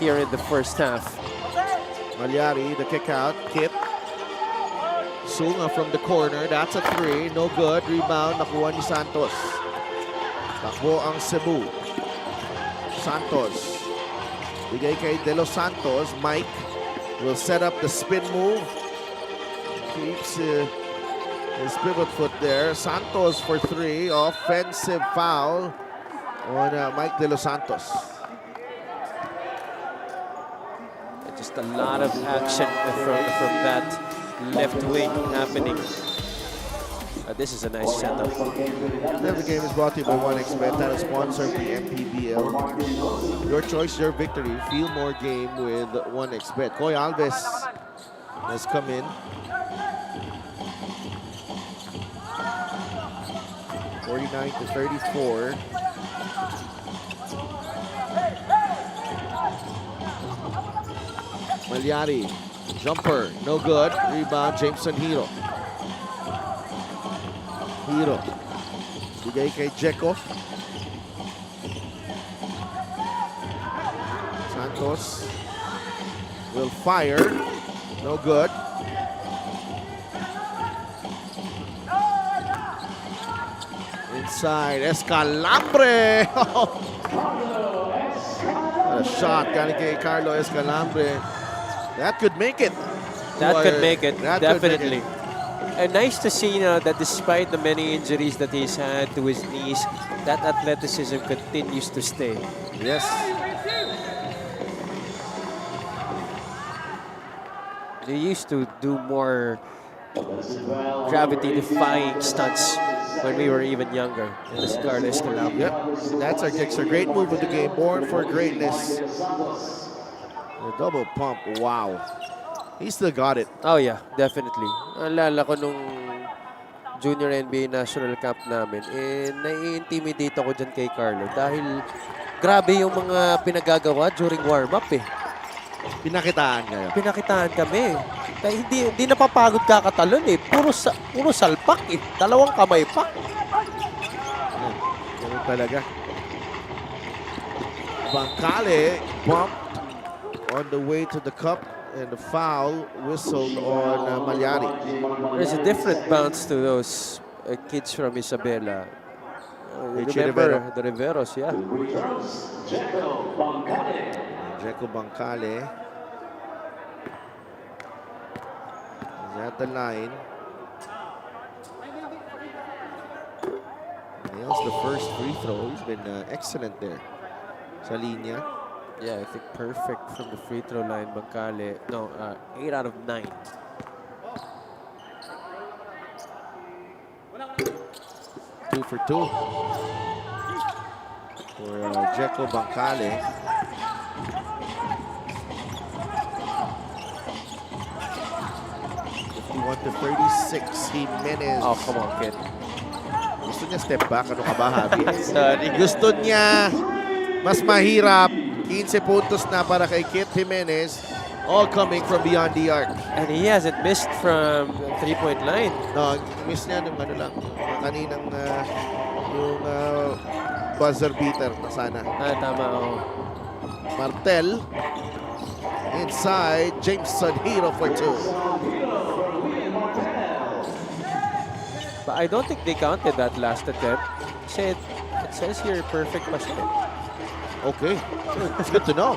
here in the first half. Malyari, the kick out, Kip. Sunga from the corner, that's a 3, no good. Rebound, nakuha ni Santos. Takbo ang Cebu. Santos. Bigay kay De Los Santos. Mike will set up the spin move. Keeps his pivot foot there. Santos for 3. Offensive foul on Mike De Los Santos. Just a lot of action from that left wing happening. This is a nice setup. The game is brought to you by 1xBet, title sponsor of the MPBL. Your choice, your victory. Feel more game with 1xBet. Koy Alves has come in. 49-34. Malyari, jumper, no good. Rebound, Jameson Hiro. Hiro. Bigay kay Jeko. Santos will fire. No good. Inside, Escalambre. A shot galing kay Carlo Escalambre. That could make it. That could make it, That could definitely. make it. And nice to see that despite the many injuries that he's had to his knees, that athleticism continues to stay. Yes. They used to do more gravity-defying stunts when we were even younger. And this Carlo Escalambre. Yep. That's our Gixer. Great move of the game. Born for greatness. A double pump. Wow. He still got it. Oh yeah, definitely. Alala ko nung Junior NBA National Cup namin, nai-intimidate ako dyan kay Carlo dahil grabe yung mga pinagagawa during warm-up eh. Pinakitaan kayo. Pinakitaan kami. Kaya hindi napapagod kakatalon eh. Puro salpak eh. Dalawang kamay pa. Ganun talaga. Bangkale bumped on the way to the cup and the foul whistled on Malyari. There's a different bounce to those kids from Isabela. Remember the Riveros, yeah. Jeko Bangkale is at the line. Nails the first free throw. He's been excellent there. Sa linya. Yeah, I think perfect from the free throw line, Bangkale. No, 8 out of 9. Two for two. for Jeco Bancale. To 36, Jimenez. Oh, come on, kid. Gusto niya step back. Ano ka ba, Javi? Sorry. Gusto niya mas mahirap. 15 puntos na para kay Kit Jimenez. All coming from beyond the arc. And he hasn't missed from the three-point line. No, miss niya nung ano lang. Kaninang yung buzzer beater na sana. Ah, tama, oh. Martel. Inside. Jameson Hero for 2. But I don't think they counted that last attempt. It says here perfect basket. Okay, it's good to know.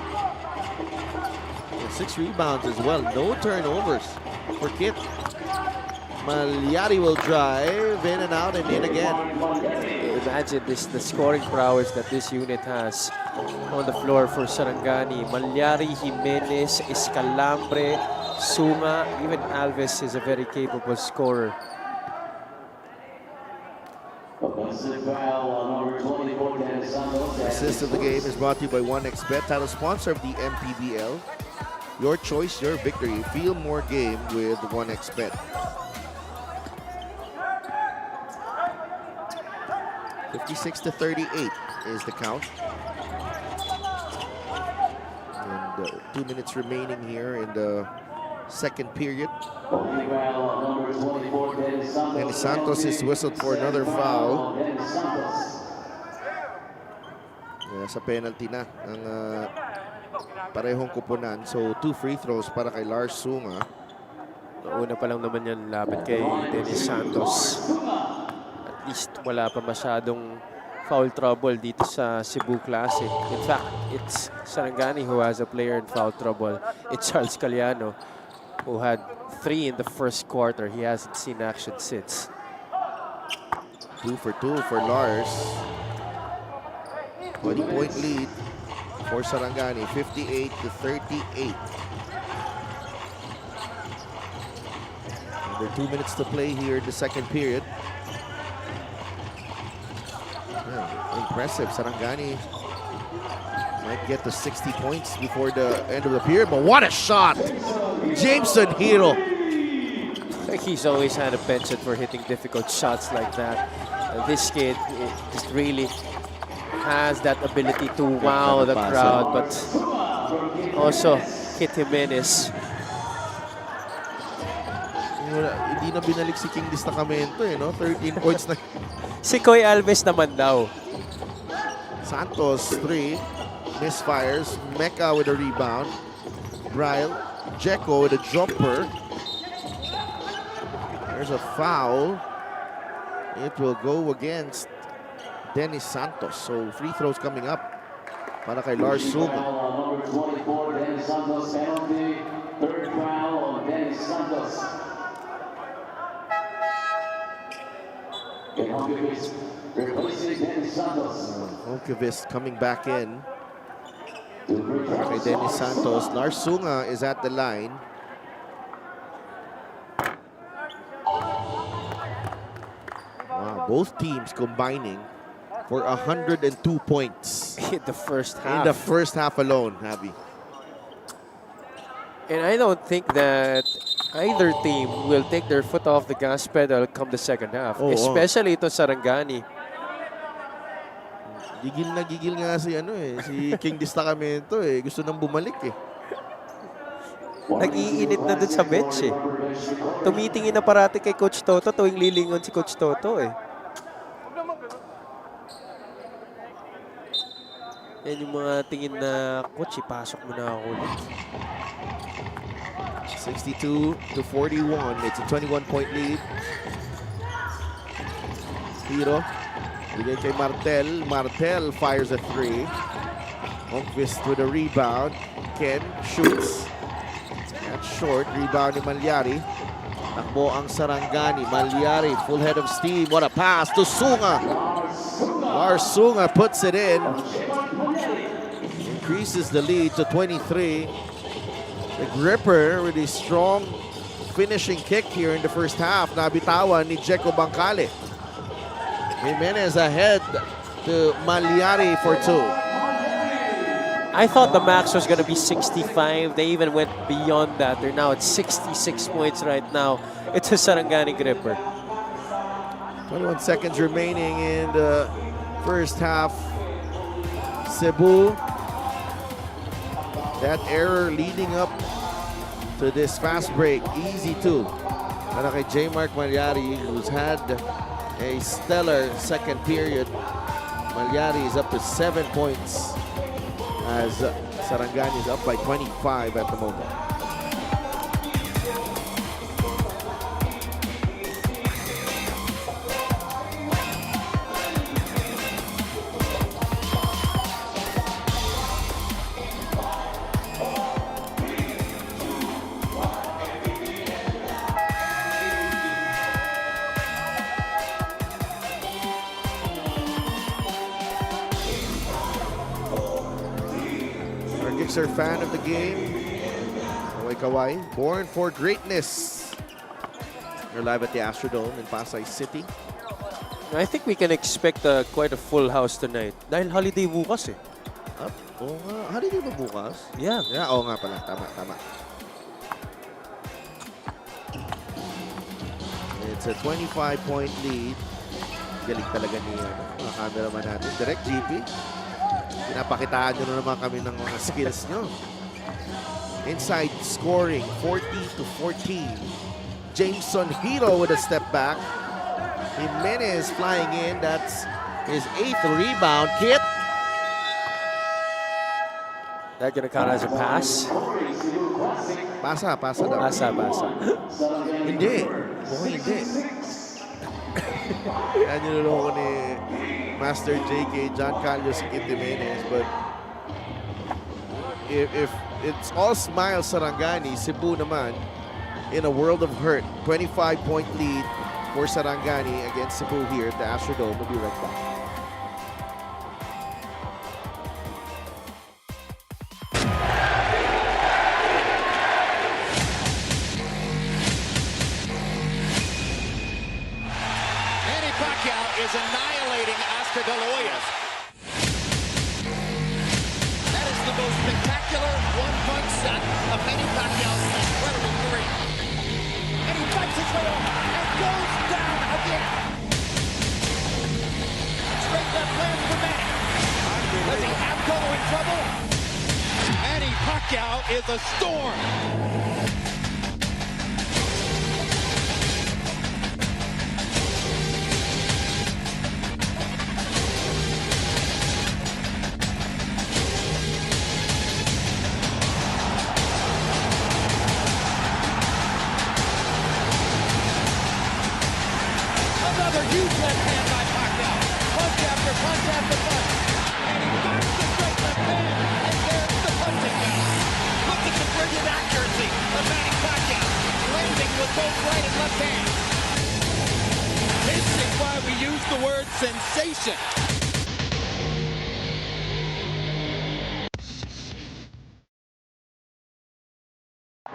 And 6 rebounds as well. No turnovers for Kit. Malyari will drive in and out and in again. Imagine the scoring prowess that this unit has on the floor for Sarangani. Malyari, Jimenez, Escalambre, Suma, even Alves is a very capable scorer. The assist of the game is brought to you by 1xBet, title sponsor of the MPBL. Your choice, your victory. Feel more game with 1xBet. 56-38 is the count. And 2 minutes remaining here in the second period. Dennis Santos is whistled for another foul. Sa penalty na ang parehong kupunan. So 2 free throws para kay Lars Sunga. Una pa lang naman yan lapit kay Dennis Santos. At least wala pa masyadong foul trouble dito sa Cebu Classic. In fact, it's Sarangani who has a player in foul trouble. It's Charles Caliano, who had 3 in the first quarter. He hasn't seen action since. 2 for 2 for Lars. 20-point lead for Sarangani, 58-38. Under 2 minutes to play here in the second period. Yeah, impressive. Sarangani might get to 60 points before the end of the period, but what a shot! Jameson Hero. He's always had a penchant for hitting difficult shots like that. This kid just really has that ability to wow the crowd, but also hit Jimenez. Hindi na binalik si King Destacamento, no? 13 points na. Si Koy Alves naman daw. Santos, 3. Misfires. Mecca with a rebound. Bryle. Jeco with a jumper. There's a foul. It will go against Dennis Santos. So free throws coming up para kay Lars Sunga. Number 24, Dennis Santos, penalty. Third foul on Dennis Santos. Replacing Dennis Santos. Volkevist coming back in. Para kay Dennis Santos. Lars Sunga is at the line. Wow, both teams combining for 102 points In the first half. in the first half alone, Javi. And I don't think that either team will take their foot off the gas pedal come the second half. Especially ito Sarangani. Gigil nga si si King Destacamento gusto nang bumalik Nag-iinit na dun sa bench Tumitingin na parati kay Coach Toto tuwing lilingon si Coach Toto Yan yung mga tingin na, Coach, ipasok mo na ako ulit. 62-41. It's a 21-point lead. Hero. Bigay kay Martel. Martel fires a 3. Holmqvist with a rebound. Ken shoots. That's short. Rebound ni Malyari. Takbo ang Sarangani. Malyari, full head of steam. What a pass to Sunga. Lars Sunga puts it in. Increases the lead to 23. The gripper with a strong finishing kick here in the first half. Nabitawan ni Jeco Bancale. Jimenez ahead to Malyari for 2. I thought the max was going to be 65. They even went beyond that. They're now at 66 points right now. It's a Sarangani gripper. 21 seconds remaining in the first half. Cebu, that error leading up to this fast break, easy too. Para kay J. Mark Malyari, who's had a stellar second period. Malyari is up to 7 points as Sarangani is up by 25 at the moment. Are fan of the game. Kawai, born for greatness. We're live at the Astrodome in Pasay City. I think we can expect quite a full house tonight. Dahil holiday bukas eh. Oo nga. Holiday ba bukas? Yeah. Yeah, oo nga pala. Tama. It's a 25-point lead. Galing talaga ni mga cameraman natin. Direct GP. Pinapakitaan nyo na naman kami ng mga skills nyo. Inside scoring, 40-14. Jameson Hiro with a step back. Jimenez flying in. That's his 8th rebound. Kit. That gonna count as a pass? Pasa daw. Basa. Hindi. Mukhang hindi. Yan yung niloko ni Master JK, John Carlos Jimenez. But if it's all smiles Sarangani, Cebu naman in a world of hurt. 25-point lead for Sarangani against Cebu here at the Astrodome. We'll be right back. Pacquiao is annihilating Oscar De La Hoya's. That is the most spectacular one-punch set of Manny Pacquiao's incredible career. And he fights his way over and goes down again. Straight left land for Manny. Does he have Cotto in trouble? Manny Pacquiao is a storm. Another huge left hand by Pacquiao. Punch after punch after punch. And he finds the straight left hand. And there's the punching down. Look at the brilliant accuracy of Manny Pacquiao. Landing with both right and left hands. This is why we use the word sensation.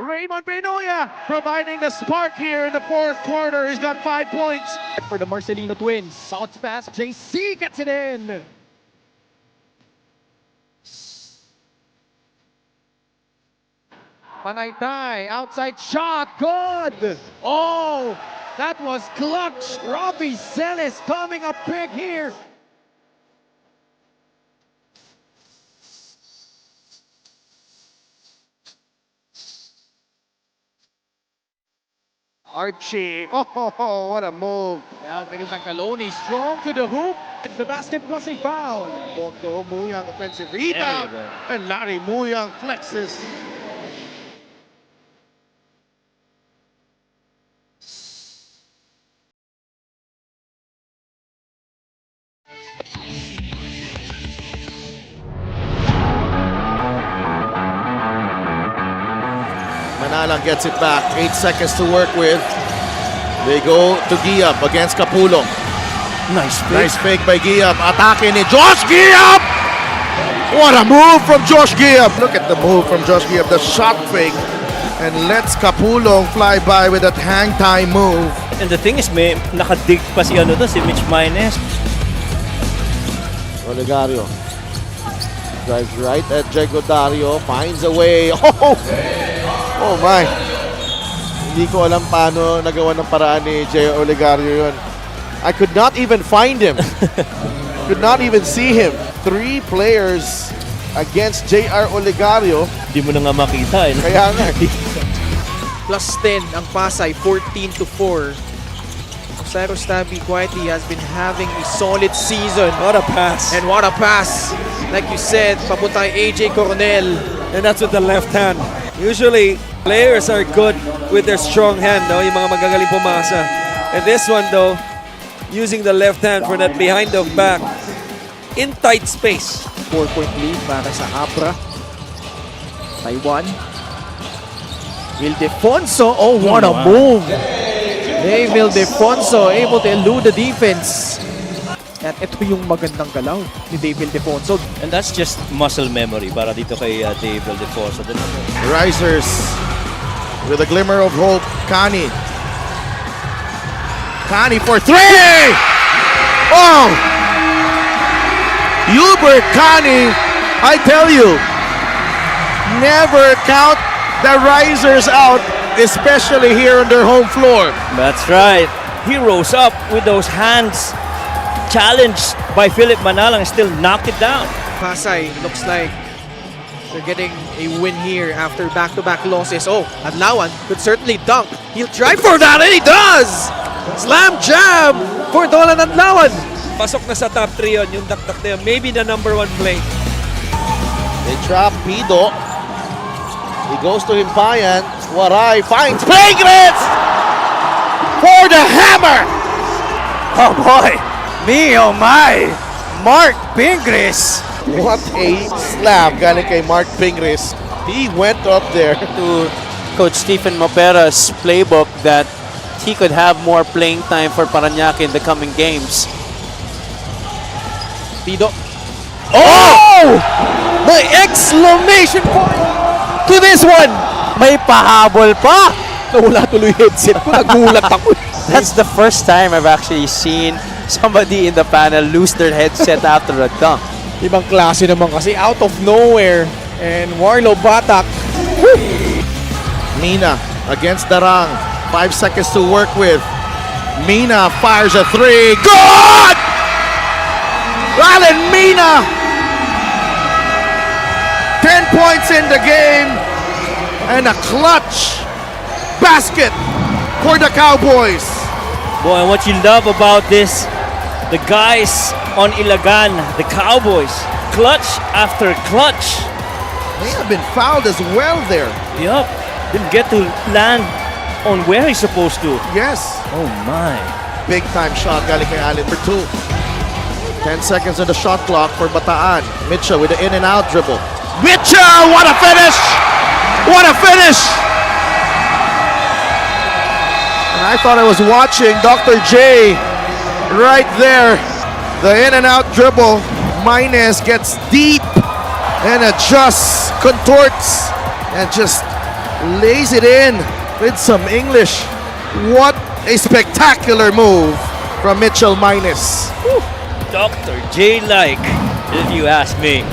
Raymond Benoya providing the spark here in the fourth quarter. He's got 5 points for the Marcelino twins. South pass, JC gets it in. Panaytay, outside shot, good. Oh, that was clutch. Robbie Celis coming up big here. Archie, oh, what a move. Yeah, Caloni strong to the hoop. The basket was a foul. Porto Muyang offensive rebound. And Larry Muyang flexes. Manalang gets it back. 8 seconds to work with. They go to Giap against Capulong. Nice fake by Giap. Atake ni Josh Giap! What a move from Josh Giap! Look at the move from Josh Giap. The shot fake. And lets Capulong fly by with that hang time move. And the thing is, may nakadig pa si Mitch Maynes. Olegario drives right at Diego Dario, finds a way. Oh my! Hindi ko alam paano nagawa ng paraan ni Jay Olegario yun. I could not even find him. Could not even see him. 3 players against J.R. Olegario. Hindi mo na nga makita eh. Kaya nga. Plus 10 ang Pasay, 14-4. Cyrus Tabi quietly has been having a solid season. What a pass. And what a pass! Like you said, papunta kay AJ Coronel. And that's with the left hand. Usually, players are good with their strong hand, no? Yung mga magagaling pumasa. And this one, though, using the left hand for that behind the back in tight space. 4-point lead para sa Abra. Taiwan. Ildefonso, oh what a move! Dave Ildefonso able to elude the defense. At ito yung magandang galaw ni Dave Ildefonso. And that's just muscle memory para dito kay Dave Ildefonso. Risers with a glimmer of hope. Kani. Kani for 3! Oh! Hubert Kani, I tell you, never count the Risers out, especially here on their home floor. That's right. He rose up with those hands challenged by Philip Manalang, still knocked it down. Pasay looks like they're getting a win here after back-to-back losses. Oh, Adlawan could certainly dunk. He'll try for that, and he does! Slam jam for Dolan Adlawan. Pasok na sa top 3 yun, yung dakdak na yun. Maybe the number 1 play. They trap Pido. He goes to Himpayan. Waray finds Pingris for the hammer. Oh boy! Me, oh my! Mark Pingris! What a slam galing kay Mark Pingris. He went up there. To Coach Stephen Mapera's playbook that he could have more playing time for Parañaque in the coming games. Pido. Oh! The exclamation point to this one! May pahabol pa! Nawala tuloy headset ko. Nagulat ako. That's the first time I've actually seen somebody in the panel lose their headset after a dunk. Ibang klase naman kasi out of nowhere. And Warlo Batak. Mina against Darang. 5 seconds to work with. Mina fires a 3. Good! Alan Mina! 10 points in the game. And a clutch basket for the Cowboys. Boy, and what you love about this, the guys on Ilagan, the Cowboys, clutch after clutch. They have been fouled as well there. Yup, didn't get to land on where he's supposed to. Yes. Oh my. Big time shot galing kay Allen for 2. 10 seconds on the shot clock for Bataan. Mitchell with the in and out dribble. Mitchell, what a finish! What a finish! And I thought I was watching Dr. J right there. The in and out dribble. Maynes gets deep and adjusts, contorts, and just lays it in with some English. What a spectacular move from Mitchell Maynes. Dr. J-like, if you ask me.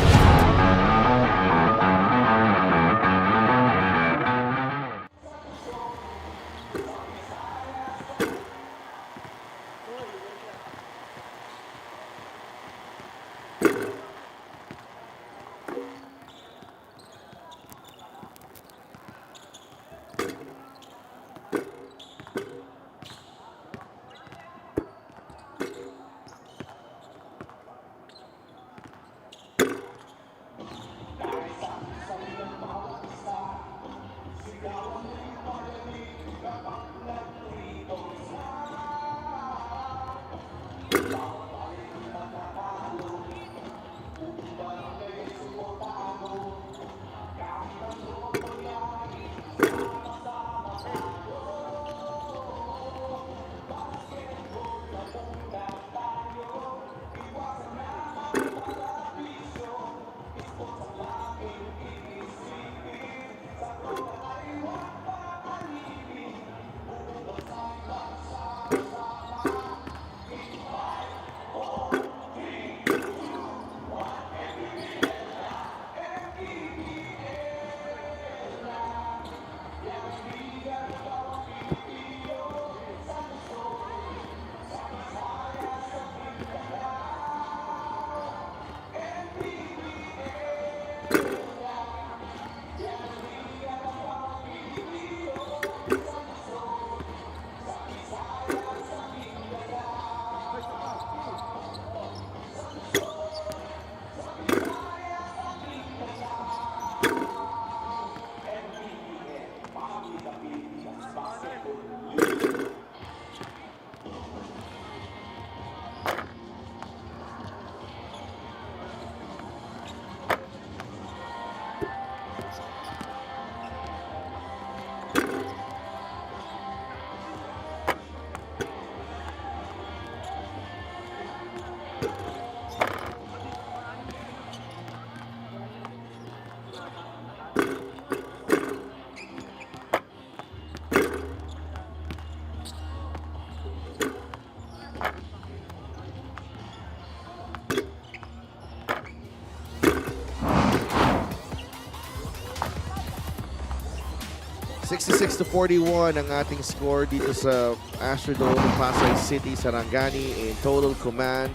66-41 ang ating score dito sa Astrodome, Pasay City, Sarangani in total command.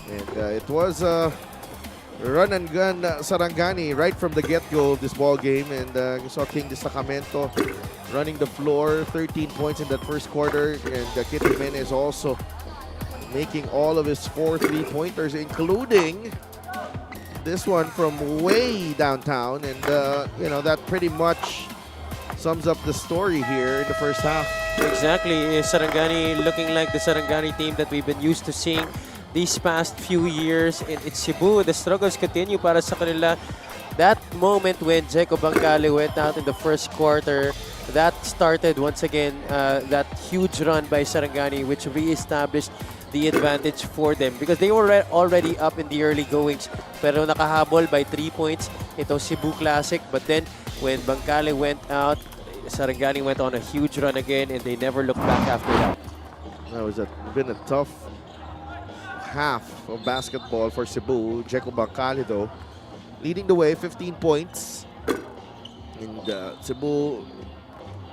And it was a run and gun Sarangani right from the get-go of this ball game. And you saw King Destacamento running the floor, 13 points in that first quarter. And Kit Jimenez also making all of his 4 3-pointers, including this one from way downtown. And, you know, that pretty much sums up the story here in the first half. Exactly. Sarangani looking like the Sarangani team that we've been used to seeing these past few years in Cebu. The struggles continue para sa kanila. That moment when Jeco Bancale went out in the first quarter, that started once again that huge run by Sarangani, which re-established the advantage for them because they were already up in the early goings. Pero nakahabol by 3 points itong Cebu Classic. But then when Bancale went out, Sarangani went on a huge run again and they never looked back after that. That was been a tough half of basketball for Cebu. Jeco Bancale, though, leading the way, 15 points. And Cebu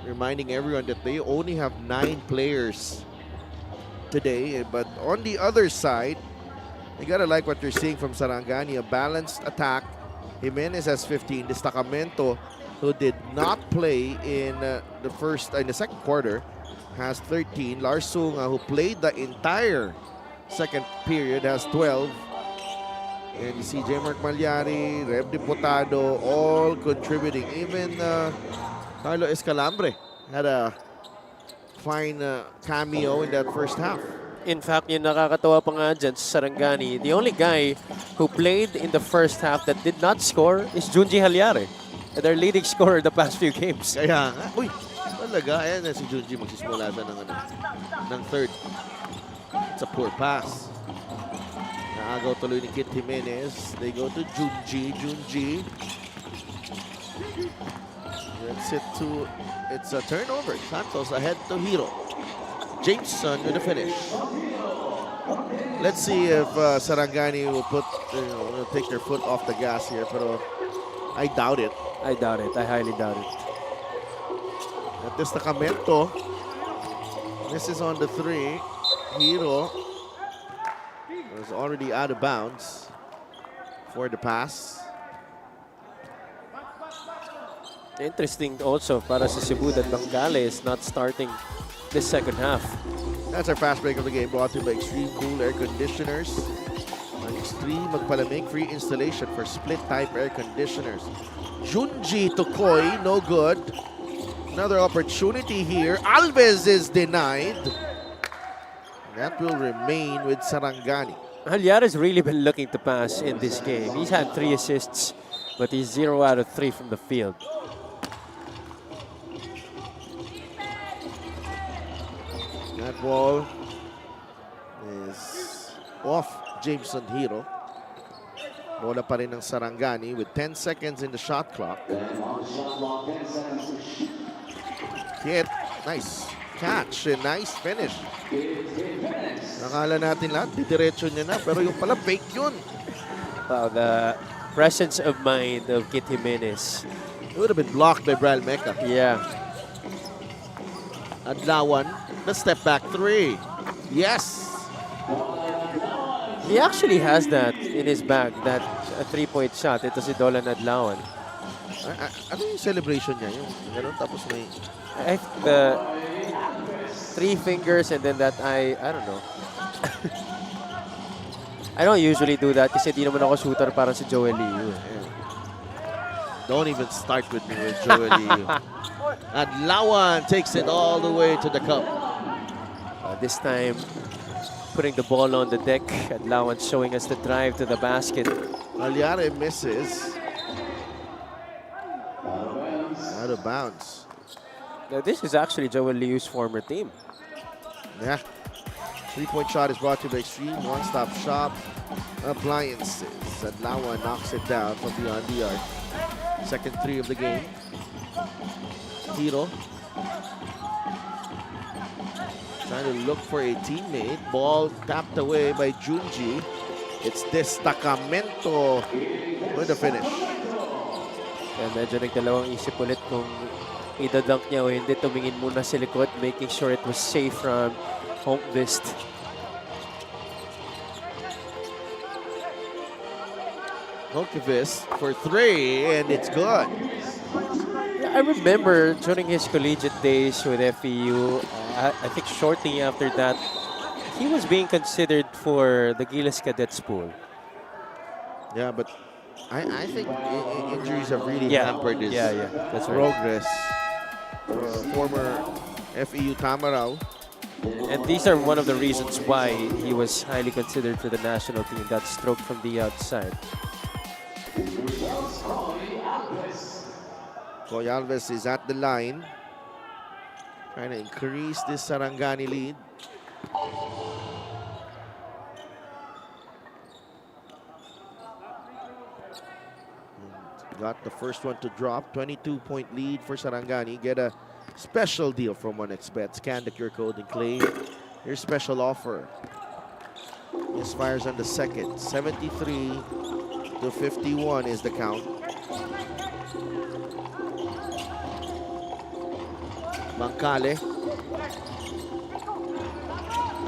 reminding everyone that they only have 9 players today. But on the other side, you gotta like what you're seeing from Sarangani, a balanced attack. Jimenez has 15. Destacamento, who did not play in the second quarter, has 13. Larsunga, who played the entire second period, has 12. And you see J. Mark Malyari, Reb Diputado, all contributing. Even Carlo Escalambre had a fine cameo in that first half. In fact, yung nakakatawa pa nga dyan sa Sarangani, the only guy who played in the first half that did not score is Junji Halyare, their leading scorer the past few games. Kaya nga, uy, talaga, ayan na si Junji magsisimula siya ng third. It's a poor pass. Naagaw tuloy ni Kit Jimenez. They go to Junji. It's a turnover. Santos ahead to Hiro. Jameson with the finish. Let's see if Sarangani will will take their foot off the gas here, pero I doubt it. I doubt it. I highly doubt it. At Destacamento, this is on the 3. Hiro was already out of bounds for the pass. Interesting also para sa Cebu that Bancale is not starting this second half. That's our fast break of the game, brought to you by Extreme Cool Air Conditioners. Extreme magpalamig, free installation for split type air conditioners. Junji Tokoy, no good. Another opportunity here. Alves is denied. That will remain with Sarangani. Halyara's really been looking to pass in this game. He's had 3 assists, but he's 0 out of 3 from the field. That ball is off Jameson Hiro. Bola pa rin ng Sarangani with 10 seconds in the shot clock. Kit, nice catch and nice finish. Nakala natin lahat, didiretso niya na, pero yung pala fake yun. Wow, the presence of mind of Kit Jimenez. It would have been blocked by Bral Meca. Yeah. Adlawan, the step back 3. Yes! He actually has that in his bag, that 3-point shot. Ito si Dolan Adlawan. Ano yung celebration niya? Yung ganun, tapos may... I think the 3 fingers and then that I don't know. I don't usually do that kasi di naman ako shooter parang si Joel Liu. Don't even start with me with Joel Liu. Adlawan takes it all the way to the cup. This time, putting the ball on the deck. Adlawan showing us the drive to the basket. Halyare misses. Out of bounds. Now, this is actually Joel Liu's former team. Yeah. 3-point shot is brought to you by Extreme One-Stop Shop Appliances. Adlawan knocks it down from beyond the arc. Second 3 of the game. Hiro trying to look for a teammate. Ball tapped away by Junji. It's Destacamento with the finish. Kaya medyo nagdalawang isip ulit kung idadunk niya o hindi. Tumingin muna sa likod, making sure it was safe from Holmqvist. Holmqvist for 3, and it's good. I remember during his collegiate days with FEU, I think shortly after that, he was being considered for the Gilas Cadets pool. Yeah, but I think injuries have really hampered his that's right. progress. Former FEU Tamaraw. And these are one of the reasons why he was highly considered for the national team, that stroke from the outside. Koy Alves is at the line, trying to increase this Sarangani lead. Got the first one to drop. 22-point lead for Sarangani. Get a special deal from 1xBet. Scan the QR code and claim your special offer. Misfires on the second. 73-51 is the count. Bangkale.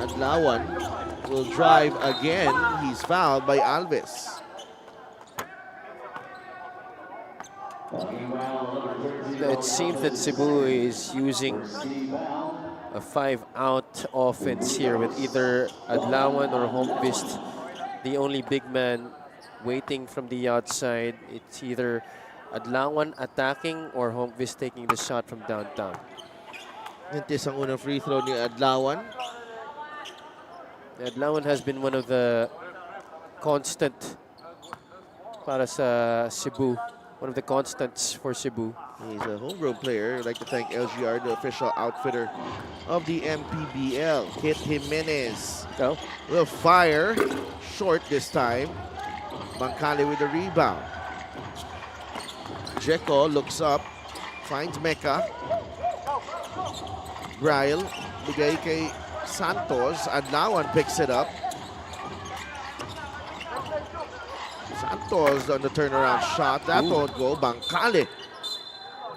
Adlawan will drive again. He's fouled by Alves. It seems that Cebu is using a 5-out offense here with either Adlawan or Holmqvist, the only big man waiting from the outside. It's either Adlawan attacking or Holmqvist taking the shot from downtown. Nintis ang unang free throw ni Adlawan. Adlawan has been one of the constant para sa Cebu. One of the constants for Cebu. He's a homegrown player. I'd like to thank LGR, the official outfitter of the MPBL. Kit Jimenez will fire short this time. Bangkale with the rebound. Jeco looks up, finds Mecca. Braille, bigay kay Santos. Adlawan picks it up. Santos on the turnaround shot. That won't go. Bangkale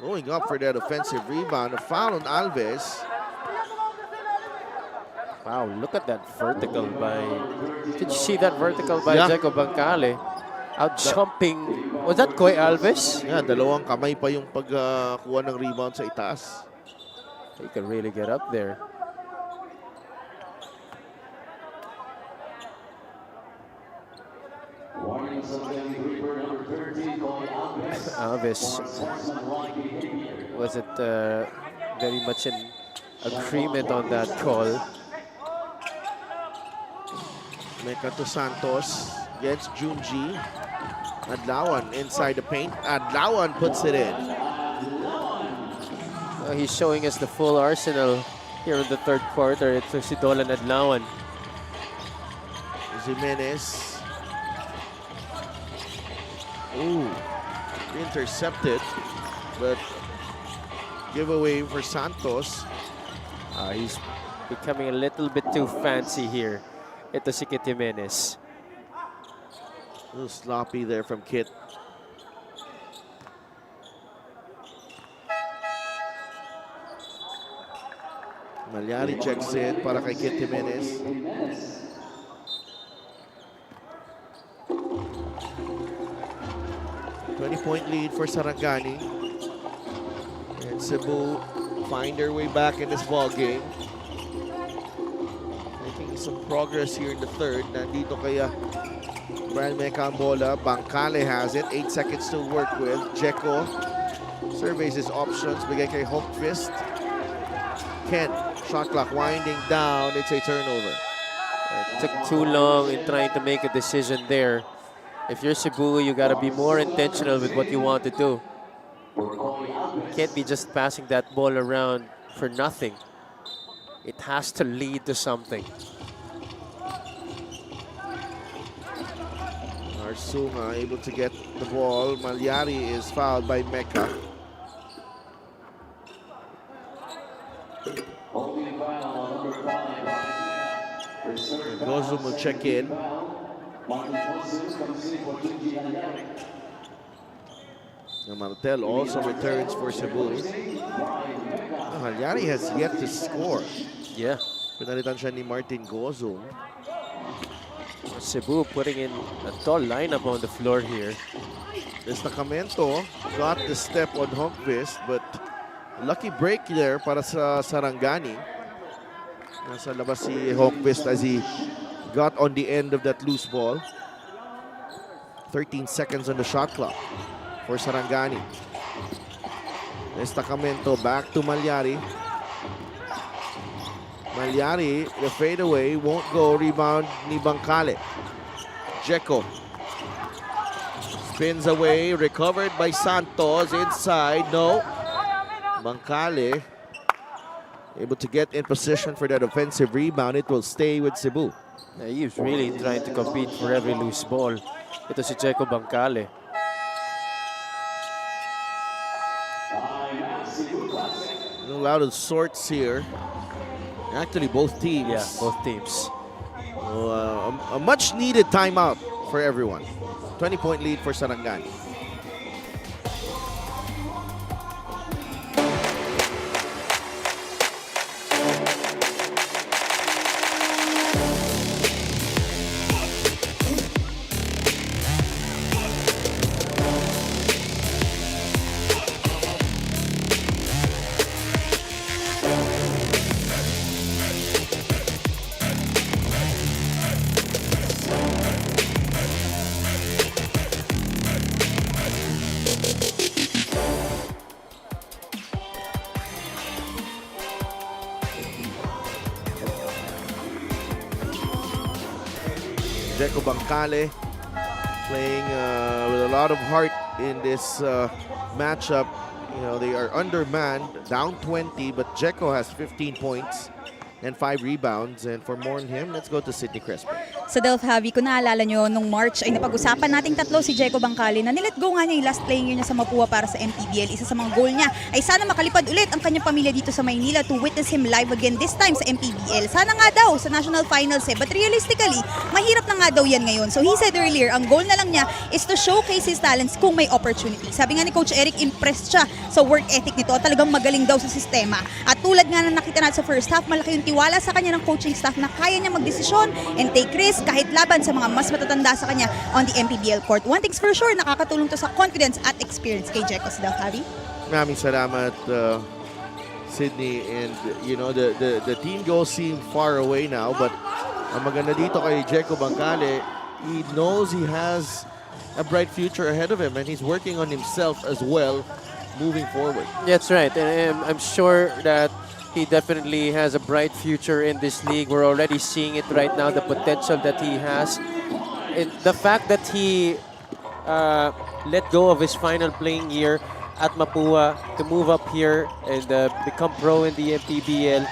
going up for that offensive rebound. A foul on Alves. Wow, look at that vertical by... Did you see that vertical by Jeco Bangkale? Out jumping. Was that Koy Alves? Yeah, dalawang kamay pa yung pagkuha ng rebound sa itaas. He can really get up there. Alves wasn't very much in agreement on that call. Mecca to Santos against Junji. Adlawan inside the paint. Adlawan puts it in. He's showing us the full arsenal here in the third quarter. It's si Dolan Adlawan. Jimenez. Ooh, intercepted, but giveaway for Santos. He's becoming a little bit too fancy here. Ito si Kit Jimenez. A little sloppy there from Kit. Malyari checks in para kay Kit Jimenez. .20 lead for Sarangani. And Cebu find their way back in this ball game. Making some progress here in the third. Nandito kaya Brian Mecca ang bola. Bangkale has it. 8 seconds to work with. Jeco surveys his options. Bigay kay Holmqvist. Kent. Shot clock winding down. It's a turnover. It took too long in trying to make a decision there. If you're Cebu, you got to be more intentional with what you want to do. You can't be just passing that ball around for nothing. It has to lead to something. Arsunga able to get the ball. Malyari is fouled by Mecca. Gozum will check in. Martel also returns for Cebu. Halyari has yet to score. Yeah. Pinalitan siya ni Martin Gozong. Cebu putting in a tall lineup on the floor here. Destacamento got the step on Hongquist, but lucky break there para sa Sarangani. Nasa labas si Hongquist as he got on the end of that loose ball. 13 seconds on the shot clock for Sarangani. Destacamento back to Malyari. Malyari, the fadeaway won't go. Rebound ni Bangkale. Jeko spins away, recovered by Santos inside. No. Bangkale able to get in position for that offensive rebound. It will stay with Cebu. He's really trying to compete for every loose ball. Ito si Checo Bangkale. A lot of sorts here. Actually, both teams. Yeah, both teams. A much needed timeout for everyone. 20-point lead for Sarangani. Jeko Bangkale playing with a lot of heart in this matchup. You know, they are undermanned, down 20, but Jeko has 15 points and 5 rebounds. And for more on him, let's go to Sydney Crespo. Sa Delph Javi, kung naalala nyo, nung March ay napag-usapan nating tatlo si Jeko Bangkale na nilet go nga niya yung last playing year niya sa Mapua para sa MPBL. Isa sa mga goal niya ay sana makalipad ulit ang kanyang pamilya dito sa Maynila to witness him live again this time sa MPBL. Sana nga daw sa National Finals but realistically, mahirap na nga daw yan ngayon. So he said earlier, ang goal na lang niya is to showcase his talents kung may opportunity. Sabi nga ni Coach Eric, impressed siya sa work ethic nito at talagang magaling daw sa sistema. At tulad nga na nakita natin sa first half, malaki yung tiwala sa kanya ng coaching staff na kaya niya magdesisyon and take risk kahit laban sa mga mas matatanda sa kanya on the MPBL court. One thing's for sure, nakakatulong to sa confidence at experience kay Jeko sa Delph Javi. Maraming salamat, Sydney. And you know, the team goals seem far away now, but ang maganda dito kay Jeko Bangkale, he knows he has a bright future ahead of him and he's working on himself as well moving forward. That's right, and I'm sure that he definitely has a bright future in this league. We're already seeing it right now, the potential that he has. And the fact that he let go of his final playing year at Mapua to move up here and become pro in the MPBL,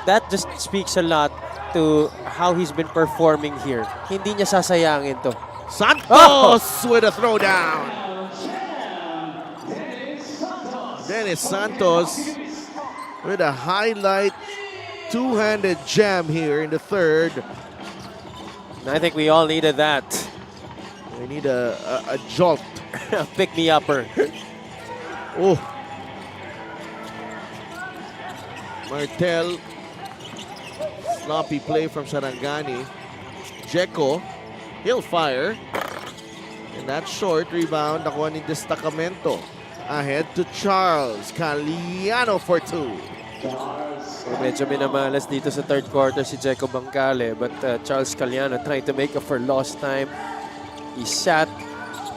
that just speaks a lot to how he's been performing here. Hindi niya sasayangin to. Santos with a throwdown. Dennis Santos with a highlight two-handed jam here in the third. And I think we all needed that. We need a jolt. A pick-me-upper. Oh. Martel. Sloppy play from Sarangani. Jeko. He'll fire. And that short rebound, nakuha ni Destacamento. Ahead to Charles Caliano for 2. Medyo minamalas dito sa third quarter si Jeko Bangkale, but Charles Caliano trying to make up for lost time. He sat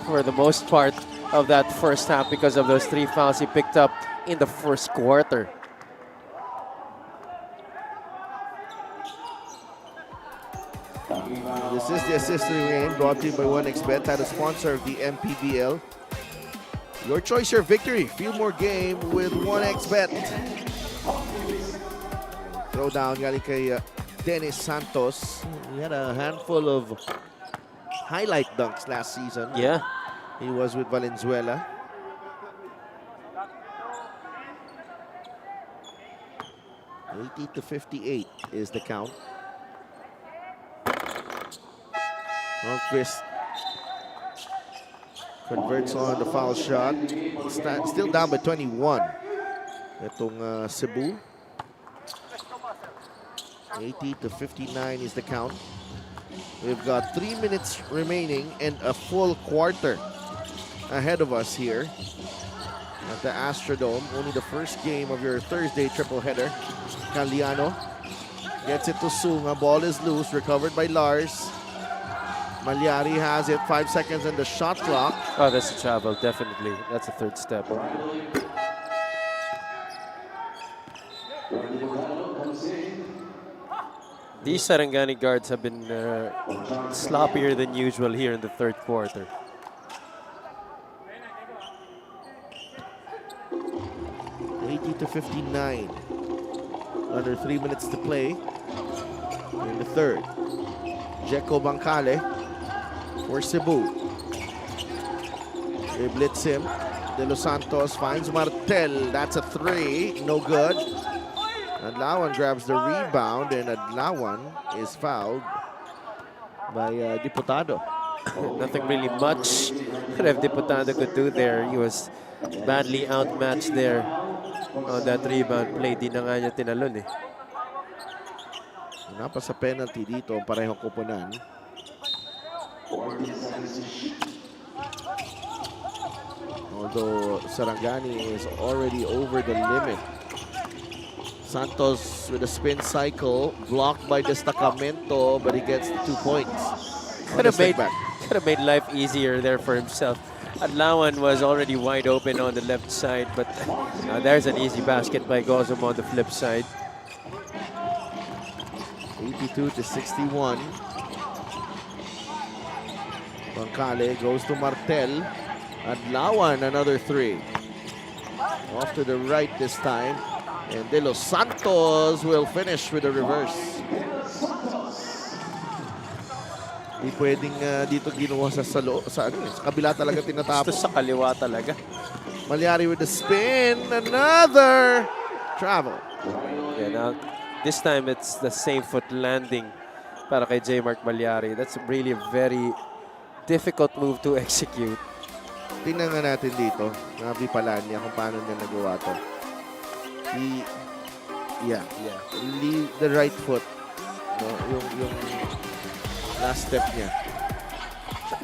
for the most part of that first half because of those 3 fouls he picked up in the first quarter. This is the assistant game brought to you by 1xBet, title sponsor of the MPBL. Your choice, your victory. Feel more game with 1xBet. Throwdown galing kay Dennis Santos. He had a handful of highlight dunks last season. Yeah. He was with Valenzuela. (80-58) is the count. Hongquist converts on the foul shot. Still down by 21. Itong Cebu. 80 to 59 is the count. We've got 3 minutes remaining and a full quarter ahead of us here at the Astrodome. Only the first game of your Thursday triple header. Caliano gets it to Sunga. Ball is loose, recovered by Lars. Malyari has it, 5 seconds on the shot clock. Oh, that's a travel, definitely. That's a third step. These Sarangani guards have been sloppier than usual here in the third quarter. $80 to 59. Under 3 minutes to play in the third. Jeko Bancale for Cebu. They blitz him. De Los Santos finds Martel. That's a three. No good. Adlawan grabs the rebound, and Adlawan is fouled by Diputado. Nothing really much Rev Diputado could do there. He was badly outmatched there on that rebound play. Di na nga niya tinalon eh. Napa sa penalty dito ang parehong kupunan. Although Sarangani is already over the limit. Santos with a spin cycle, blocked by Destacamento, but he gets 2 points. Could have made life easier there for himself. Adlawan was already wide open on the left side, but there's an easy basket by Gozum on the flip side. 82 to 61. Bancale goes to Martel. Adlawan, another three. Off to the right this time. And De Los Santos will finish with a reverse. Di pwedeng dito ginawa sa kabila talaga tinatapos. Gusto sa kaliwa talaga. Malyari with the spin. Another travel. Yeah, now this time it's the same foot landing para kay J. Mark Malyari. That's really a very difficult move to execute. Tingnan nga natin dito, Nabi Palanya, kung paano niya nagawa to. The right foot, no, yung last step niya.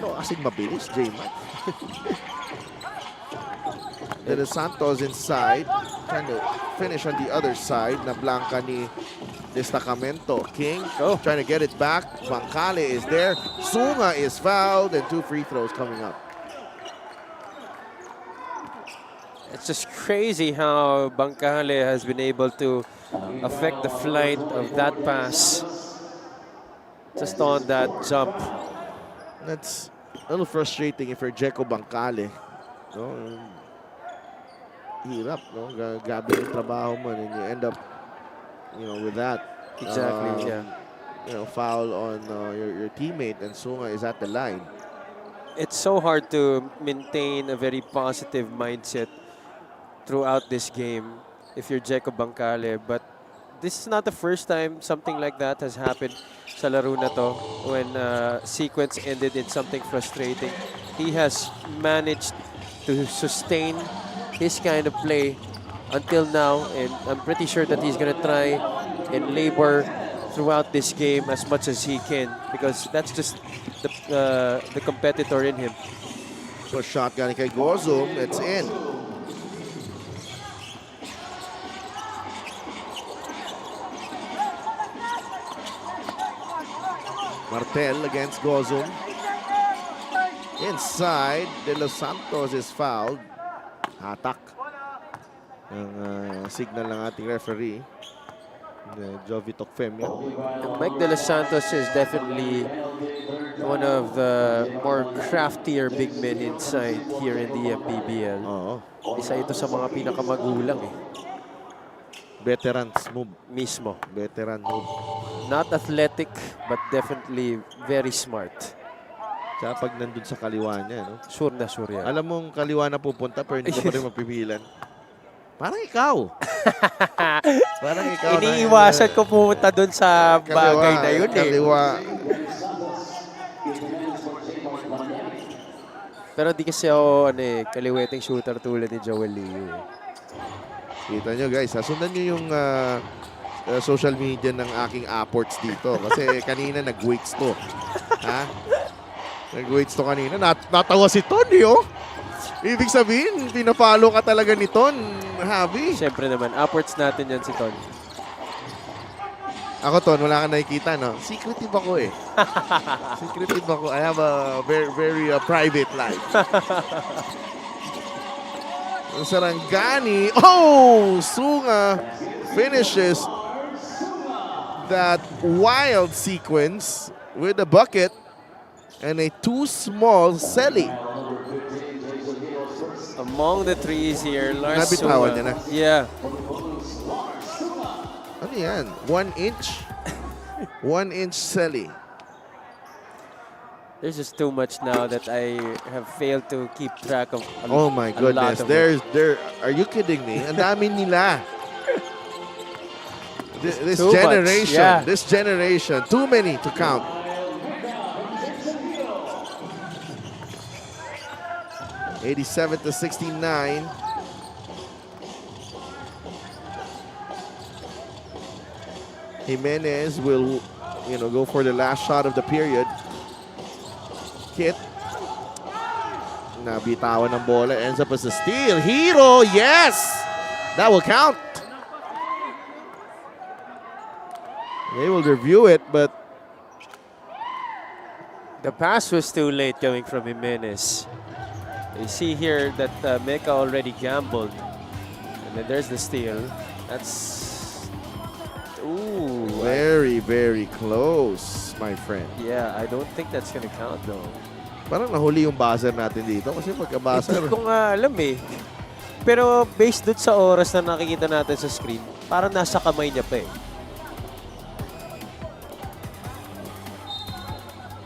No, kasing mabilis, J-Mac. De Los Santos inside, trying to finish on the other side. Na blanca ni Destacamento. King trying to get it back. Bancale is there. Sunga is fouled, and 2 free throws coming up. It's just crazy how Bancale has been able to affect the flight of that pass just on that jump. That's a little frustrating if you're Jeko Bancale. No? Hirap, no? Gabi yung trabaho mo, and you end up, with that. Exactly, yeah. Foul on your teammate, and Sunga is at the line. It's so hard to maintain a very positive mindset throughout this game if you're Jeko Bancale, but this is not the first time something like that has happened sa laro na to, when sequence ended in something frustrating. He has managed to sustain his kind of play until now, and I'm pretty sure that he's gonna try and labor throughout this game as much as he can, because that's just the competitor in him. So shotgun kay Gozum, it's in. Martel against Gozum. Inside, De Los Santos is fouled. Hatak. Ang signal ng ating referee, Jovi Tokfemia. Mike De Los Santos is definitely one of the more craftier big men inside here in the MPBL. Isa ito sa mga pinakamagulang eh. Veterans move. Mismo. Veteran move. Not athletic, but definitely very smart. Tsaka pag nandun sa kaliwa niya, no? Sure na sure yan. Alam mong kaliwa na pupunta pero hindi ka pa rin mapipilan. Parang ikaw. Parang ikaw. Iniiwasan ko pumunta dun sa bagay na yun eh. Kaliwa. Pero di kasi ako kaliweteng shooter tulad ni Joel Liu. Kita nyo guys, sundan nyo yung social media ng aking apports dito. Kasi kanina nag-weights to. Ha? Nag-weights to kanina. Natawa si Tony, oh. Ibig sabihin, pinapalo ka talaga ni Ton, Javi. Siyempre naman, upwards natin yan si Ton. Ako, Ton, wala ka nakikita, no? Secretive ako eh. Secretive ako. I have a very, very private life. Sarangani. Oh! Sunga finishes that wild sequence with a bucket and a too small Selly. Among the threes here, Lars Nabitawan Sunga. niya na. Yeah. Ano yan? 1 inch? 1 inch Selly. There's just too much now that I have failed to keep track of. Oh my goodness. Are you kidding me? Ang dami nila. This Too much, generation. yeah. This generation. Too many to count. (87-69). Jimenez will, go for the last shot of the period. Kit. Nabitawan ng bola. Ends up as a steal. Hero, yes! That will count. They will review it, but The pass was too late coming from Jimenez. You see here that Mecca already gambled. And then there's the steal. That's... Ooh. very, very close, my friend. Yeah, I don't think that's gonna count though. Parang nahuli yung buzzer natin dito kasi pagka-buzzer. Hindi ko nga alam eh. Pero based dun sa oras na nakikita natin sa screen, parang nasa kamay niya pa eh.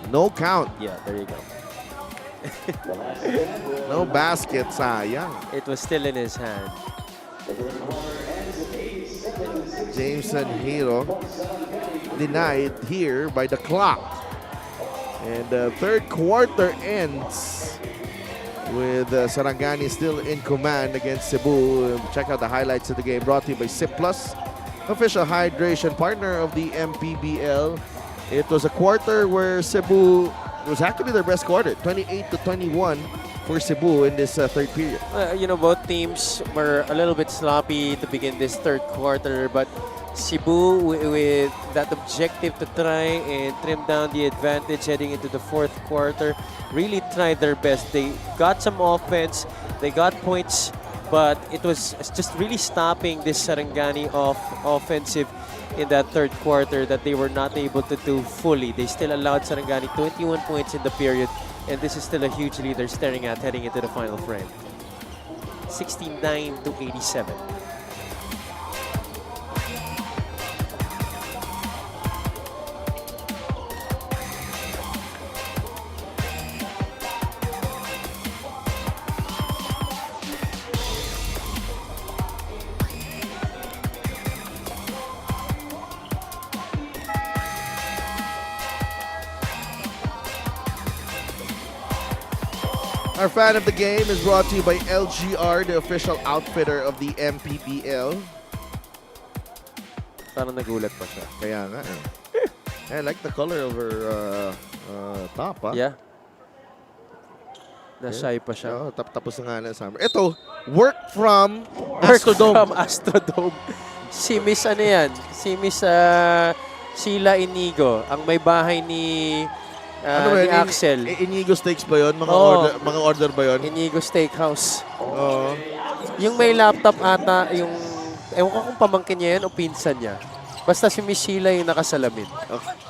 No count. Yeah, there you go. No basket, sayang. It was still in his hand. Jameson Hero denied here by the clock. And the third quarter ends with Sarangani still in command against Cebu. Check out the highlights of the game brought to you by Sip Plus, official hydration partner of the MPBL. It was a quarter where Cebu was actually their best quarter, 28-21 for Cebu in this third period. Both teams were a little bit sloppy to begin this third quarter, but Cebu, with that objective to try and trim down the advantage heading into the fourth quarter, really tried their best. They got some offense, they got points, but it was just really stopping this Sarangani offensive in that third quarter that they were not able to do fully. They still allowed Sarangani 21 points in the period, and this is still a huge lead they're staring at heading into the final frame. 69-87. Our fan of the game is brought to you by LGR, the official outfitter of the MPBL. Parang nagulat pa siya. Kaya nga eh. I like the color of her top, ha? Yeah. Nashy pa siya. Oh, tapos na nga na summer. Ito, work from Astrodome. From Astrodome. Si Miss ano yan? Si Miss Sheila Inigo. Ang may bahay ni ni Axel. Inigo Steaks ba yun? Mga order ba yun? Inigo Steakhouse. Oo. Yung may laptop ata, yung... Ewan ko kung pamangkin niya yan o pinsan niya. Basta si Miss Sheila yung nakasalamin.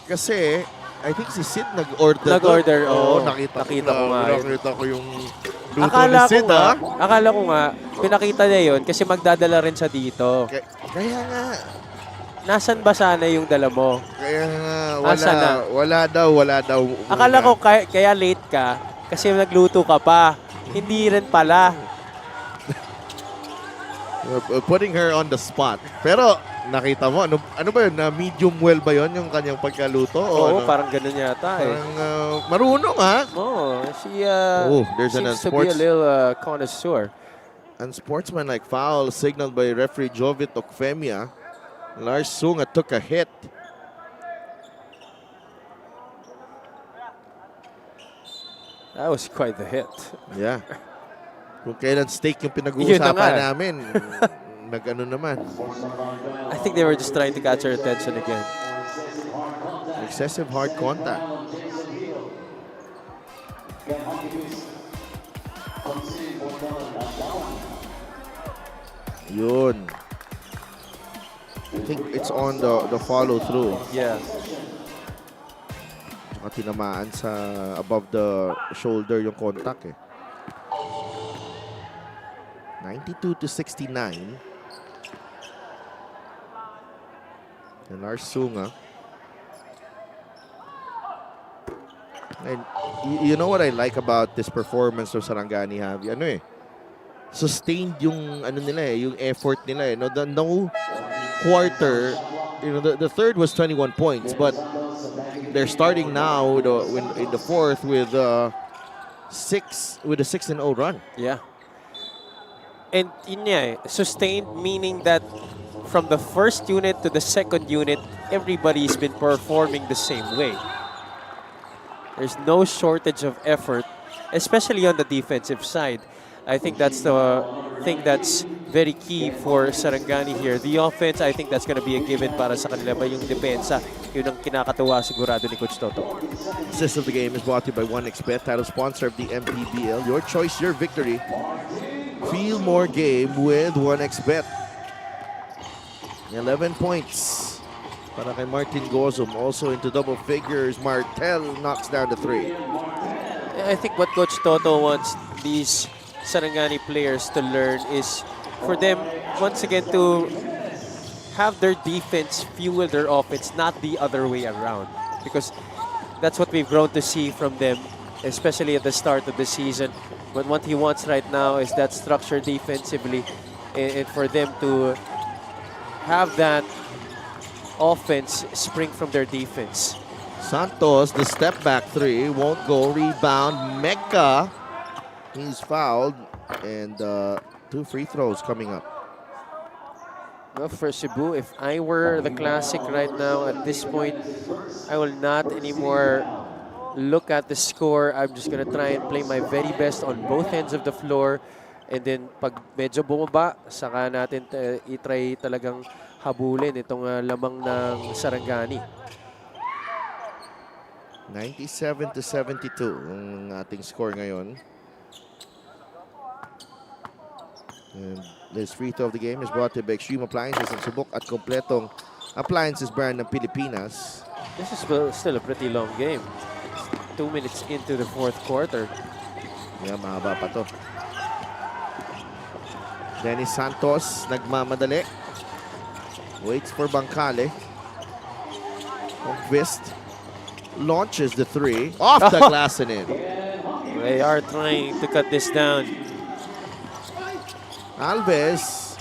Kasi, I think si Sid nag-order. Nag-order, oo. Nakita ko nga. Nakita ko yung luto ni Sid, ha? Akala ko nga, pinakita niya yun kasi magdadala rin siya dito. Kaya nga. Nasaan ba sana yung dala mo? Kaya nga, wala daw. Akala ko kaya late ka kasi nagluto ka pa. Hindi rin pala. Putting her on the spot. Pero Nakita mo, ano ba yun? Medium well ba yun yung kanyang pagkaluto? Oo, ano? parang ganun yata eh. Parang marunong ha? Oh, she There's an seems to be a unsports- little connoisseur. Unsportsmanlike foul signaled by referee Jovit Okfemia. Lars Sunga took a hit. That was quite the hit. Yeah. Kung kailan steak yung Yun na pinag-uusapan nga. namin, nag-ano naman. I think they were just trying to catch her attention again. Excessive hard contact. Yun. I think it's on the follow through. Yeah. Saka tinamaan sa above the shoulder yung contact eh. 92-69. And Lars Sunga. And you know what I like about this performance of Sarangani, Javi? Ano eh? Sustained yung ano nila eh, yung effort nila eh. No quarter, the third was 21 points, but they're starting now in the fourth with a 6-0 run. Yeah. And yun nga eh, sustained meaning that from the first unit to the second unit, everybody's been performing the same way. There's no shortage of effort, especially on the defensive side. I think that's the thing that's very key for Sarangani here. The offense, I think that's going to be a given para sa kanila ba yung depensa. Yun ang kinakatuwa sigurado ni Coach Toto. Assist of the game is brought to you by 1xBet, title sponsor of the MPBL. Your choice, your victory. Feel more game with 1xBet. 11 points para kay Martin Gozum. Also into double figures, Martel knocks down the 3. I think what Coach Toto wants these Sarangani players to learn is for them, once again, to have their defense fuel their offense, not the other way around. Because that's what we've grown to see from them, especially at the start of the season. But what he wants right now is that structure defensively, and for them to have that offense spring from their defense. Santos, the step back 3, won't go. Rebound, Mecca. He's fouled, and 2 free throws coming up. Well, for Cebu, if I were the Classic right now at this point, I will not anymore look at the score. I'm just gonna try and play my very best on both ends of the floor. And then pag medyo bumaba, saka natin i-try talagang habulin itong lamang ng Sarangani. 97-72 ang ating score ngayon. And this free throw of the game is brought to you by Extreme Appliances and Subok at kompletong appliances brand ng Pilipinas. This is still a pretty long game. It's 2 minutes into the fourth quarter. Yeah, mahaba pa to. Dennis Santos, nagmamadali. Waits for Bangkale. Quist launches the 3. Off the glass and in. They are trying to cut this down. Alves.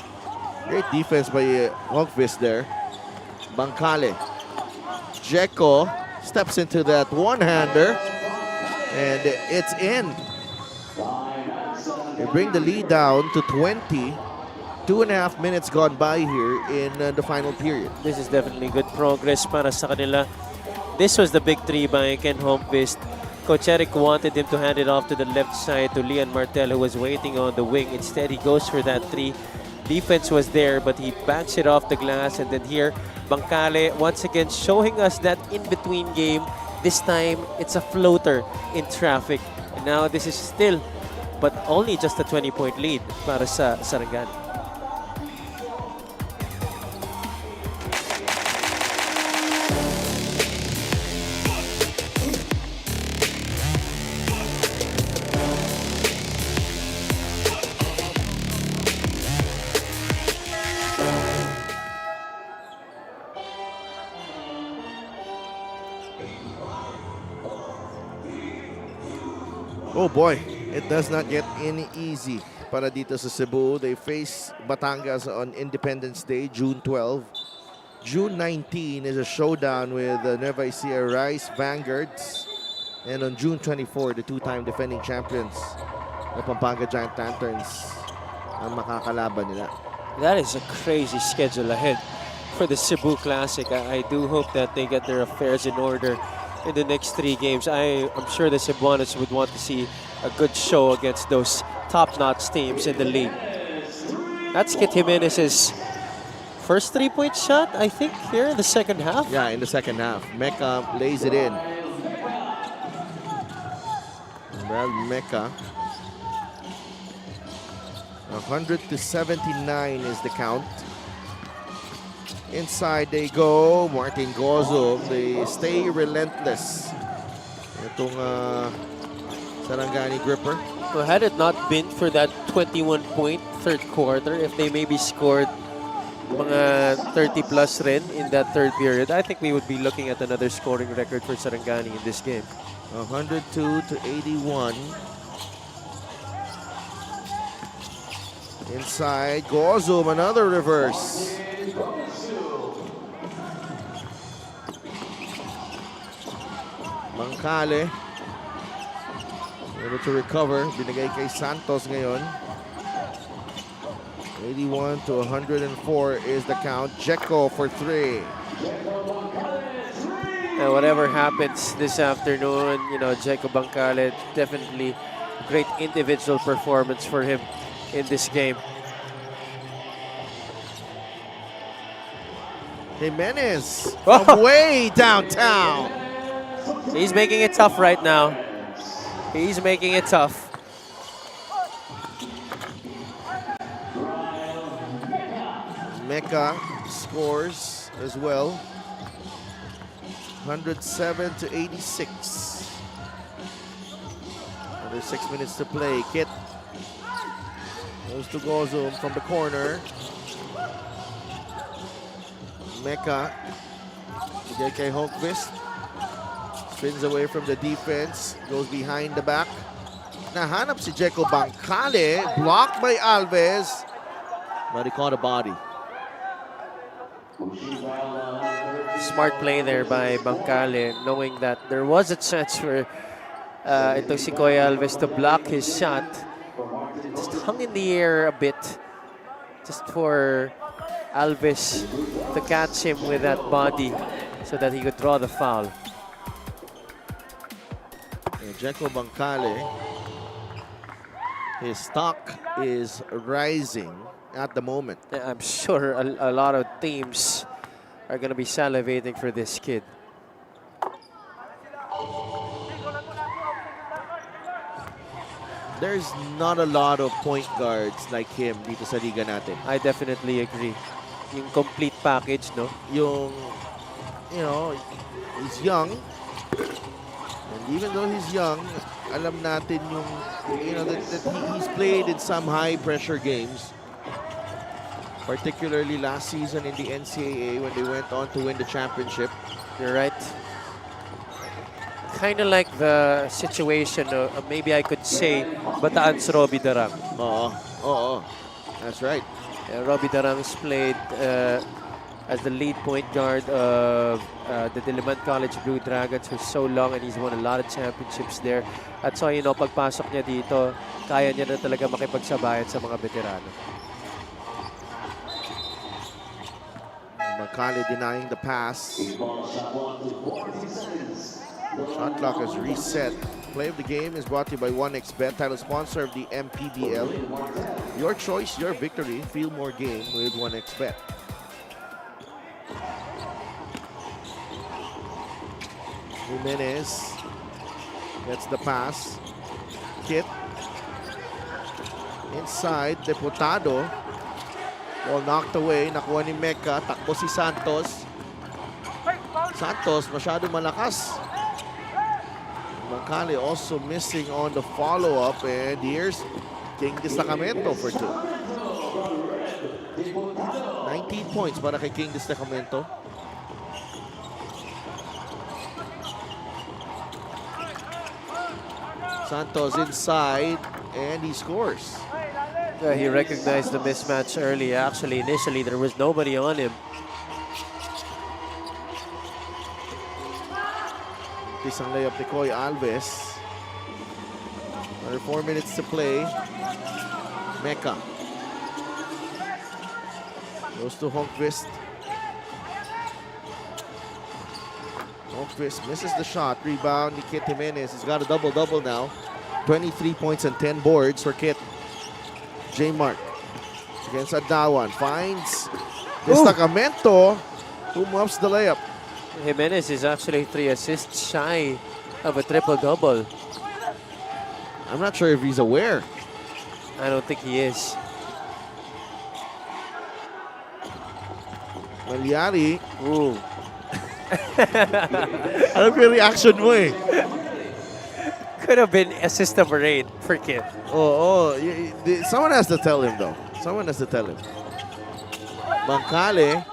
Great defense by Hogvist there. Bangkale. Jeko steps into that one-hander. And it's in. They bring the lead down to 20. 2.5 minutes gone by here in the final period. This is definitely good progress para sa kanila. This was the big 3 by Ken Holmqvist. Coach Eric wanted him to hand it off to the left side to Leon Martel, who was waiting on the wing. Instead, he goes for that 3. Defense was there, but he backs it off the glass. And then here, Bangkale once again showing us that in-between game. This time, it's a floater in traffic. And now this is still, but only just a 20-point lead para sa Sarangani. Oh boy, it does not get any easy para dito sa Cebu. They face Batangas on Independence Day, June 12. June 19 is a showdown with Nueva Ecija Rice Vanguards. And on June 24, the two-time defending champions, the Pampanga Giant Lanterns, ang makakalaban nila. That is a crazy schedule ahead for the Cebu Classic. I do hope that they get their affairs in order in the next 3 games. I'm sure the Cebuanos would want to see a good show against those top-notch teams in the league. That's Kit Jimenez's first 3-point shot, I think, here in the second half. Yeah, in the second half. Mecca lays it in. Well, Mecca. 100-79 is the count. Inside they go. Martin Gozo. They stay relentless. Itong Sarangani gripper. Well, had it not been for that 21-point third quarter, if they maybe scored mga 30-plus rin in that third period, I think we would be looking at another scoring record for Sarangani in this game. 102-81. Inside, Gozum, another reverse. Mangkale able to recover. Binigay kay Santos ngayon. 81-104 is the count. Jeko for 3. Whatever happens this afternoon, you know, Jeko Bangkale, definitely great individual performance for him in this game. Jimenez from way downtown. He's making it tough right now. He's making it tough. Mecca scores as well. 107-86. Another 6 minutes to play. Kit goes to Gozum from the corner. Mecca. J.K. Holmqvist spins away from the defense. Goes behind the back. Nahanap si Jeko Bangkale. Blocked by Alves. But he caught a body. Smart play there by Bangkale, knowing that there was a chance for itong si Koy Alves to block his shot. Just hung in the air a bit, just for Alves to catch him with that body so that he could draw the foul. Jeko Bangkale, his stock is rising at the moment. Yeah, I'm sure a lot of teams are going to be salivating for this kid. There's not a lot of point guards like him dito sa liga natin. I definitely agree. Yung complete package, no? Yung, you know, he's young. And even though he's young, alam natin yung, you know, that he's played in some high-pressure games. Particularly last season in the NCAA when they went on to win the championship. You're right. Kind of like the situation, maybe I could say, Bataan's Robbie Darang. Oo. That's right. Robbie Darang's played as the lead point guard of the Diliman College Blue Dragons for so long, and he's won a lot of championships there. At so, you know, pagpasok niya dito, kaya niya na talaga makipagsabayan sa mga veterano. Bangkale denying the pass. Shot clock is reset. Play of the game is brought to you by 1xBet, title sponsor of the MPBL. Your choice, your victory. Feel more game with 1xBet. Jimenez gets the pass. Kit inside. Deputado. Ball knocked away. Nakuha ni Mecca. Takbo si Santos. Santos masyado malakas. Bangkale also missing on the follow-up, and here's King Destacamento for 2. 19 points para kay King Destacamento. Santos inside, and he scores. He recognized the mismatch early. Actually, initially, there was nobody on him. Practice ang layup ni Coy Alves. Another 4 minutes to play. Mecca. Goes to Holmqvist. Holmqvist misses the shot. Rebound ni Kit Jimenez. He's got a double-double now. 23 points and 10 boards for Kit. J. Mark against Adawan. Finds Destacamento, who muffs the layup. Jimenez is actually 3 assists shy of a triple-double. I'm not sure if he's aware. I don't think he is. Malyari. Ooh. Alam ko yung reaction mo eh. Could have been assist number 8 for Kit. Oh, someone has to tell him though. Someone has to tell him. Bangkale.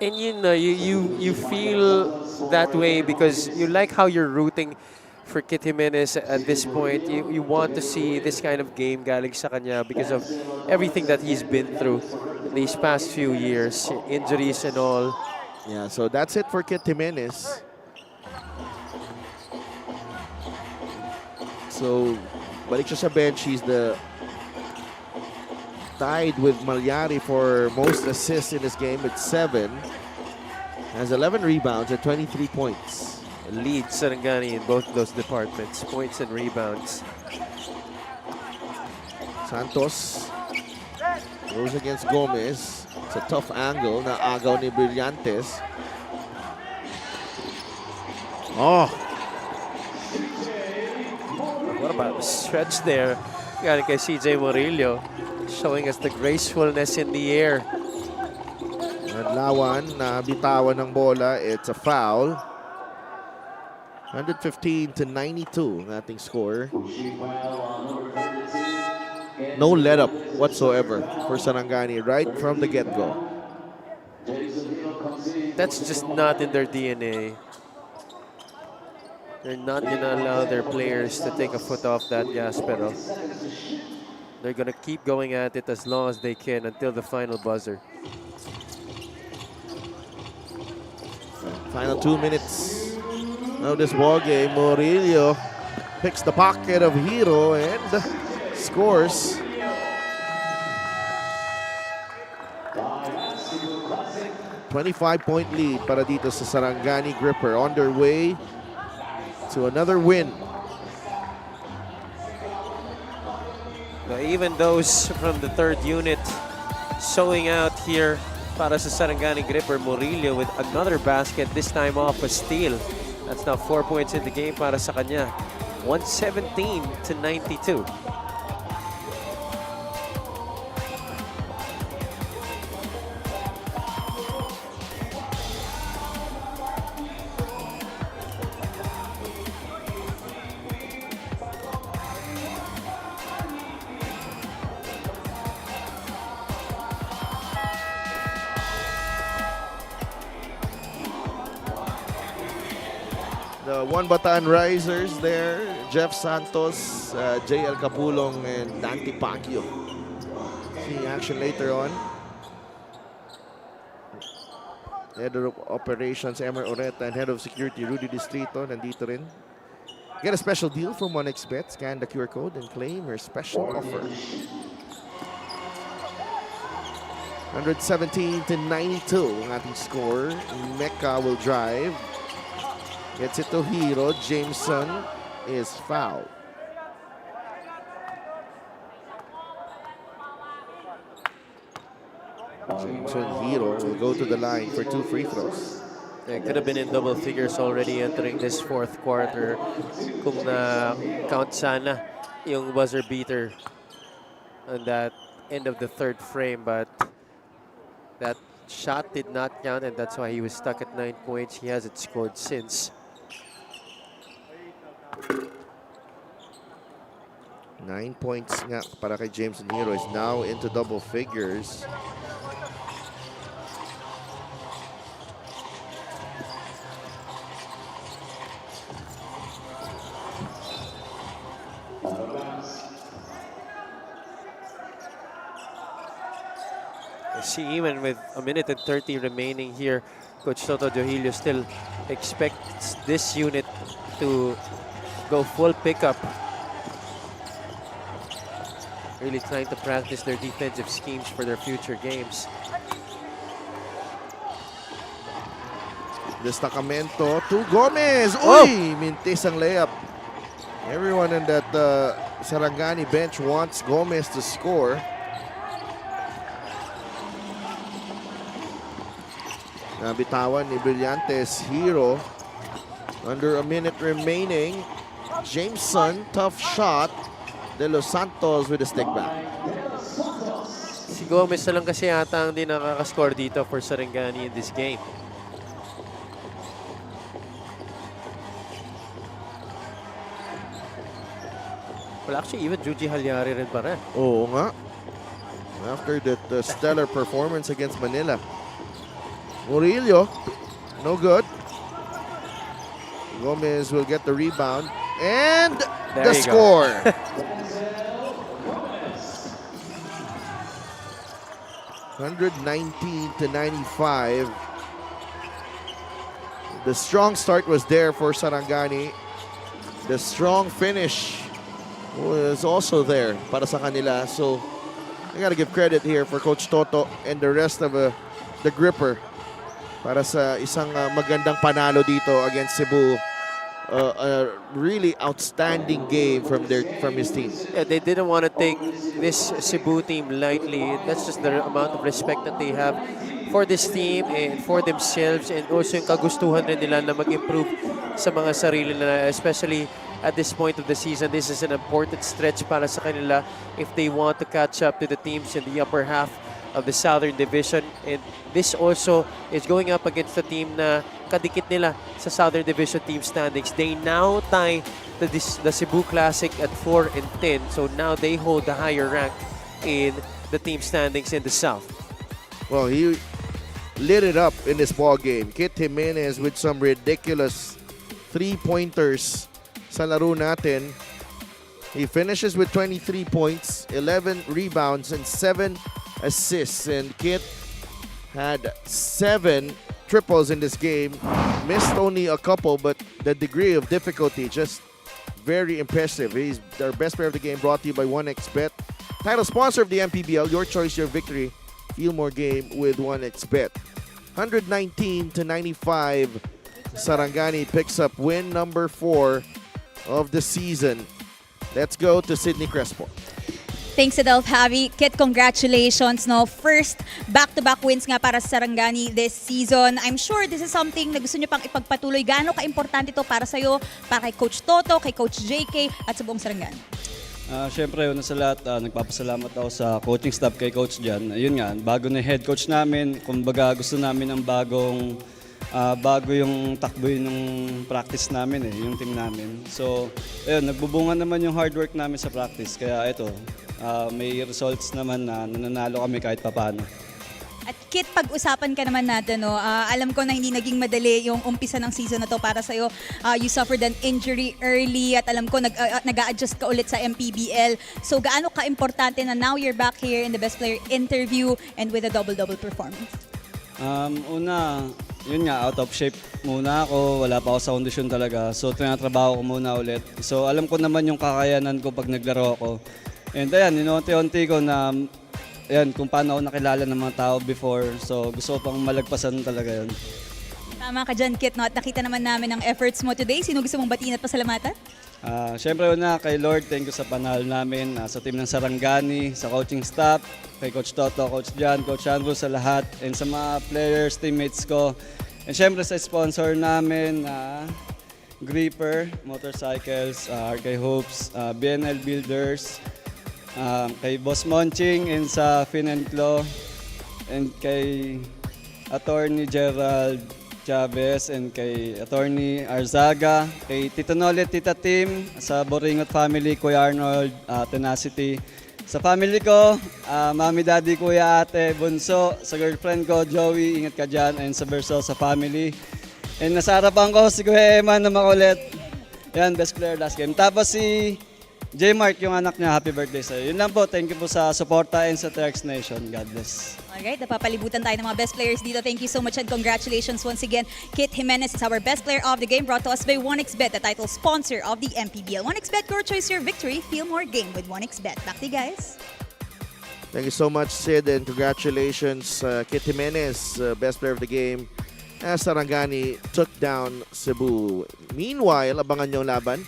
And you feel that way because you like how you're rooting for Kit Jimenez at this point. You want to see this kind of game galing sa kanya because of everything that he's been through these past few years, injuries and all. Yeah, so that's it for Kit Jimenez. So, balik siya sa bench. He's tied with Malyari for most assists in this game with 7. Has 11 rebounds and 23 points. Leads Sarangani in both those departments, points and rebounds. Santos goes against Gomez. It's a tough angle na agaw ni Brillantes. Oh, What about the stretch there? Galing kay CJ Murillo, showing us the gracefulness in the air. Adlawan na bitawan ng bola. It's a foul. 115 to 92 ang ating score. No let up whatsoever for Sarangani right from the get-go. That's just not in their DNA. They're not gonna allow their players to take a foot off that gas pedal. They're gonna keep going at it as long as they can until the final buzzer. Final 2 minutes of this ball game. Murillo picks the pocket of Hero and scores. .25 lead para dito sa Sarangani Gripper, on their way to another win. Now, even those from the third unit showing out here para sa Sarangani Gripper. Murillo with another basket, this time off a steal. That's now 4 points in the game para sa kanya. 117 to 92. The One Bataan Risers there, Jeff Santos, JL Capulong, and Dante Pacquiao. See action later on. Head of Operations, Emer Oreta, and Head of Security, Rudy Distrito, nandito rin. Get a special deal from 1xBet. Scan the QR code and claim your special offer. 117 to 92 ang ating score. Mecca will drive. Gets it to Hero. Jameson is fouled. Jameson Hero will go to the line for 2 free throws. They could have been in double figures already entering this fourth quarter kung na-count sana yung buzzer beater on that end of the third frame, but that shot did not count, and that's why he was stuck at 9 points. He hasn't scored since. 9 points nga para kay Jameson Hero, is now into double figures. See, even with a minute and 30 remaining here, Coach Toto Johilio still expects this unit to go full pickup. Really trying to practice their defensive schemes for their future games. Destacamento to Gomez. Uy! Mintis ang layup. Everyone in that Sarangani bench wants Gomez to score. Nabitawan ni Brillantes Hero. Under a minute remaining. Jameson, tough shot. De Los Santos with a stick back. Si Gomez na lang kasi yata ang di nakakascore dito for Sarangani in this game. Well, actually, even Juji Halyari rin pa rin. Oo nga. After that stellar performance against Manila. Murillo, no good. Gomez will get the rebound. And There the you go. score. 119-95. The strong start was there for Sarangani. The strong finish was also there para sa kanila. So, I gotta give credit here for Coach Toto and the rest of the gripper para sa isang magandang panalo dito against Cebu. A really outstanding game from his team. Yeah, they didn't want to take this Cebu team lightly. That's just the amount of respect that they have for this team and for themselves, and also yung kagustuhan rin nila na mag-improve sa mga sarili nila, especially at this point of the season. This is an important stretch para sa kanila if they want to catch up to the teams in the upper half of the Southern Division. And this also is going up against the team na kadikit nila sa Southern Division team standings. They now tie the Cebu Classic at 4 and 10. So now they hold the higher rank in the team standings in the South. Well, he lit it up in this ball game. Kit Jimenez with some ridiculous three-pointers sa laro natin. He finishes with 23 points, 11 rebounds, and 7 assists. And Kit had 7 triples in this game. Missed only a couple, but the degree of difficulty just very impressive. He's our best player of the game, brought to you by 1xBet. Title sponsor of the MPBL, your choice, your victory. Feel more game with 1xBet. 119-95. Sarangani picks up win number 4 of the season. Let's go to Sydney Crespo. Thanks, Adelph Javi. Kit, congratulations. No? First back-to-back wins nga para sa Sarangani this season. I'm sure this is something na gusto nyo pang ipagpatuloy. Gaano ka-importante ito para sa'yo, para kay Coach Toto, kay Coach JK, at sa buong Sarangani? Siyempre, una sa lahat, nagpapasalamat ako sa coaching staff kay Coach Jan. Ayun nga, bago na head coach namin, kumbaga gusto namin ng bago yung takbo ng practice namin, yung team namin. So, ayun, nagbubunga naman yung hard work namin sa practice. Kaya ito, may results naman na nananalo kami kahit papano. At Kit, pag-usapan ka naman natin, no? Alam ko na hindi naging madali yung umpisa ng season na to para sa'yo. You suffered an injury early at alam ko nag-a-adjust ka ulit sa MPBL. So gaano ka-importante na now you're back here in the best player interview and with a double-double performance? Una, yun nga, out of shape muna ako. Wala pa ako sa kondisyon talaga. So tinatrabaho ko muna ulit. So alam ko naman yung kakayanan ko pag naglaro ako. And ayan, inunti-unti ko na ayan, kung paano ako nakilala ng mga tao before. So, gusto ko pang malagpasan talaga yun. Tama ka dyan, Kit, no? At nakita naman namin ang efforts mo today. Sino gusto mong batiin at pasalamatan? Siyempre una, kay Lord, thank you sa panalo namin. Sa team ng Sarangani, sa coaching staff, kay Coach Toto, Coach Jan, Coach Andrew, sa lahat. And sa mga players, teammates ko. And siyempre sa sponsor namin, Gripper, Motorcycles, RK Hopes, BNL Builders, kay Boss Monching and sa Fin and Claw, and kay Attorney Gerald Chavez, and kay Attorney Arzaga, kay Tito Nolet, Tita Tim, sa Boringot family, Kuya Arnold, Tenacity. Sa family ko, Mami, Daddy, Kuya, Ate, Bunso, sa girlfriend ko, Joey, ingat ka dyan, and sa Verso, sa family. And nasa harapan ko, si Kuya Eman na makulit. Yan, best player last game. Tapos si J-Mark, yung anak niya, happy birthday sa'yo. Yun lang po, thank you po sa suporta and sa Trex Nation. God bless. Alright, napapalibutan tayo ng mga best players dito. Thank you so much and congratulations once again. Kit Jimenez is our best player of the game, brought to us by 1xBet, the title sponsor of the MPBL. 1xBet, your choice, your victory. Feel more game with 1xBet. Back to you guys. Thank you so much, Sid, and congratulations, Kit Jimenez, best player of the game, as Sarangani took down Cebu. Meanwhile, abangan nyo ang laban.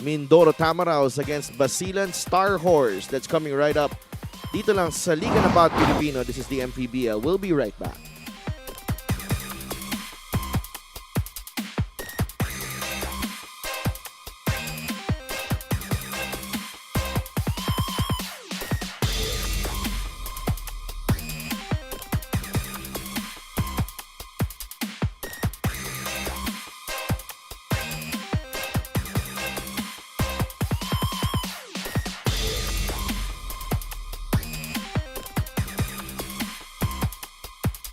Mindoro Tamaraws against Basilan Star Horse. That's coming right up. Dito lang sa Liga ng Bawat Pilipino. This is the MPBL. We'll be right back.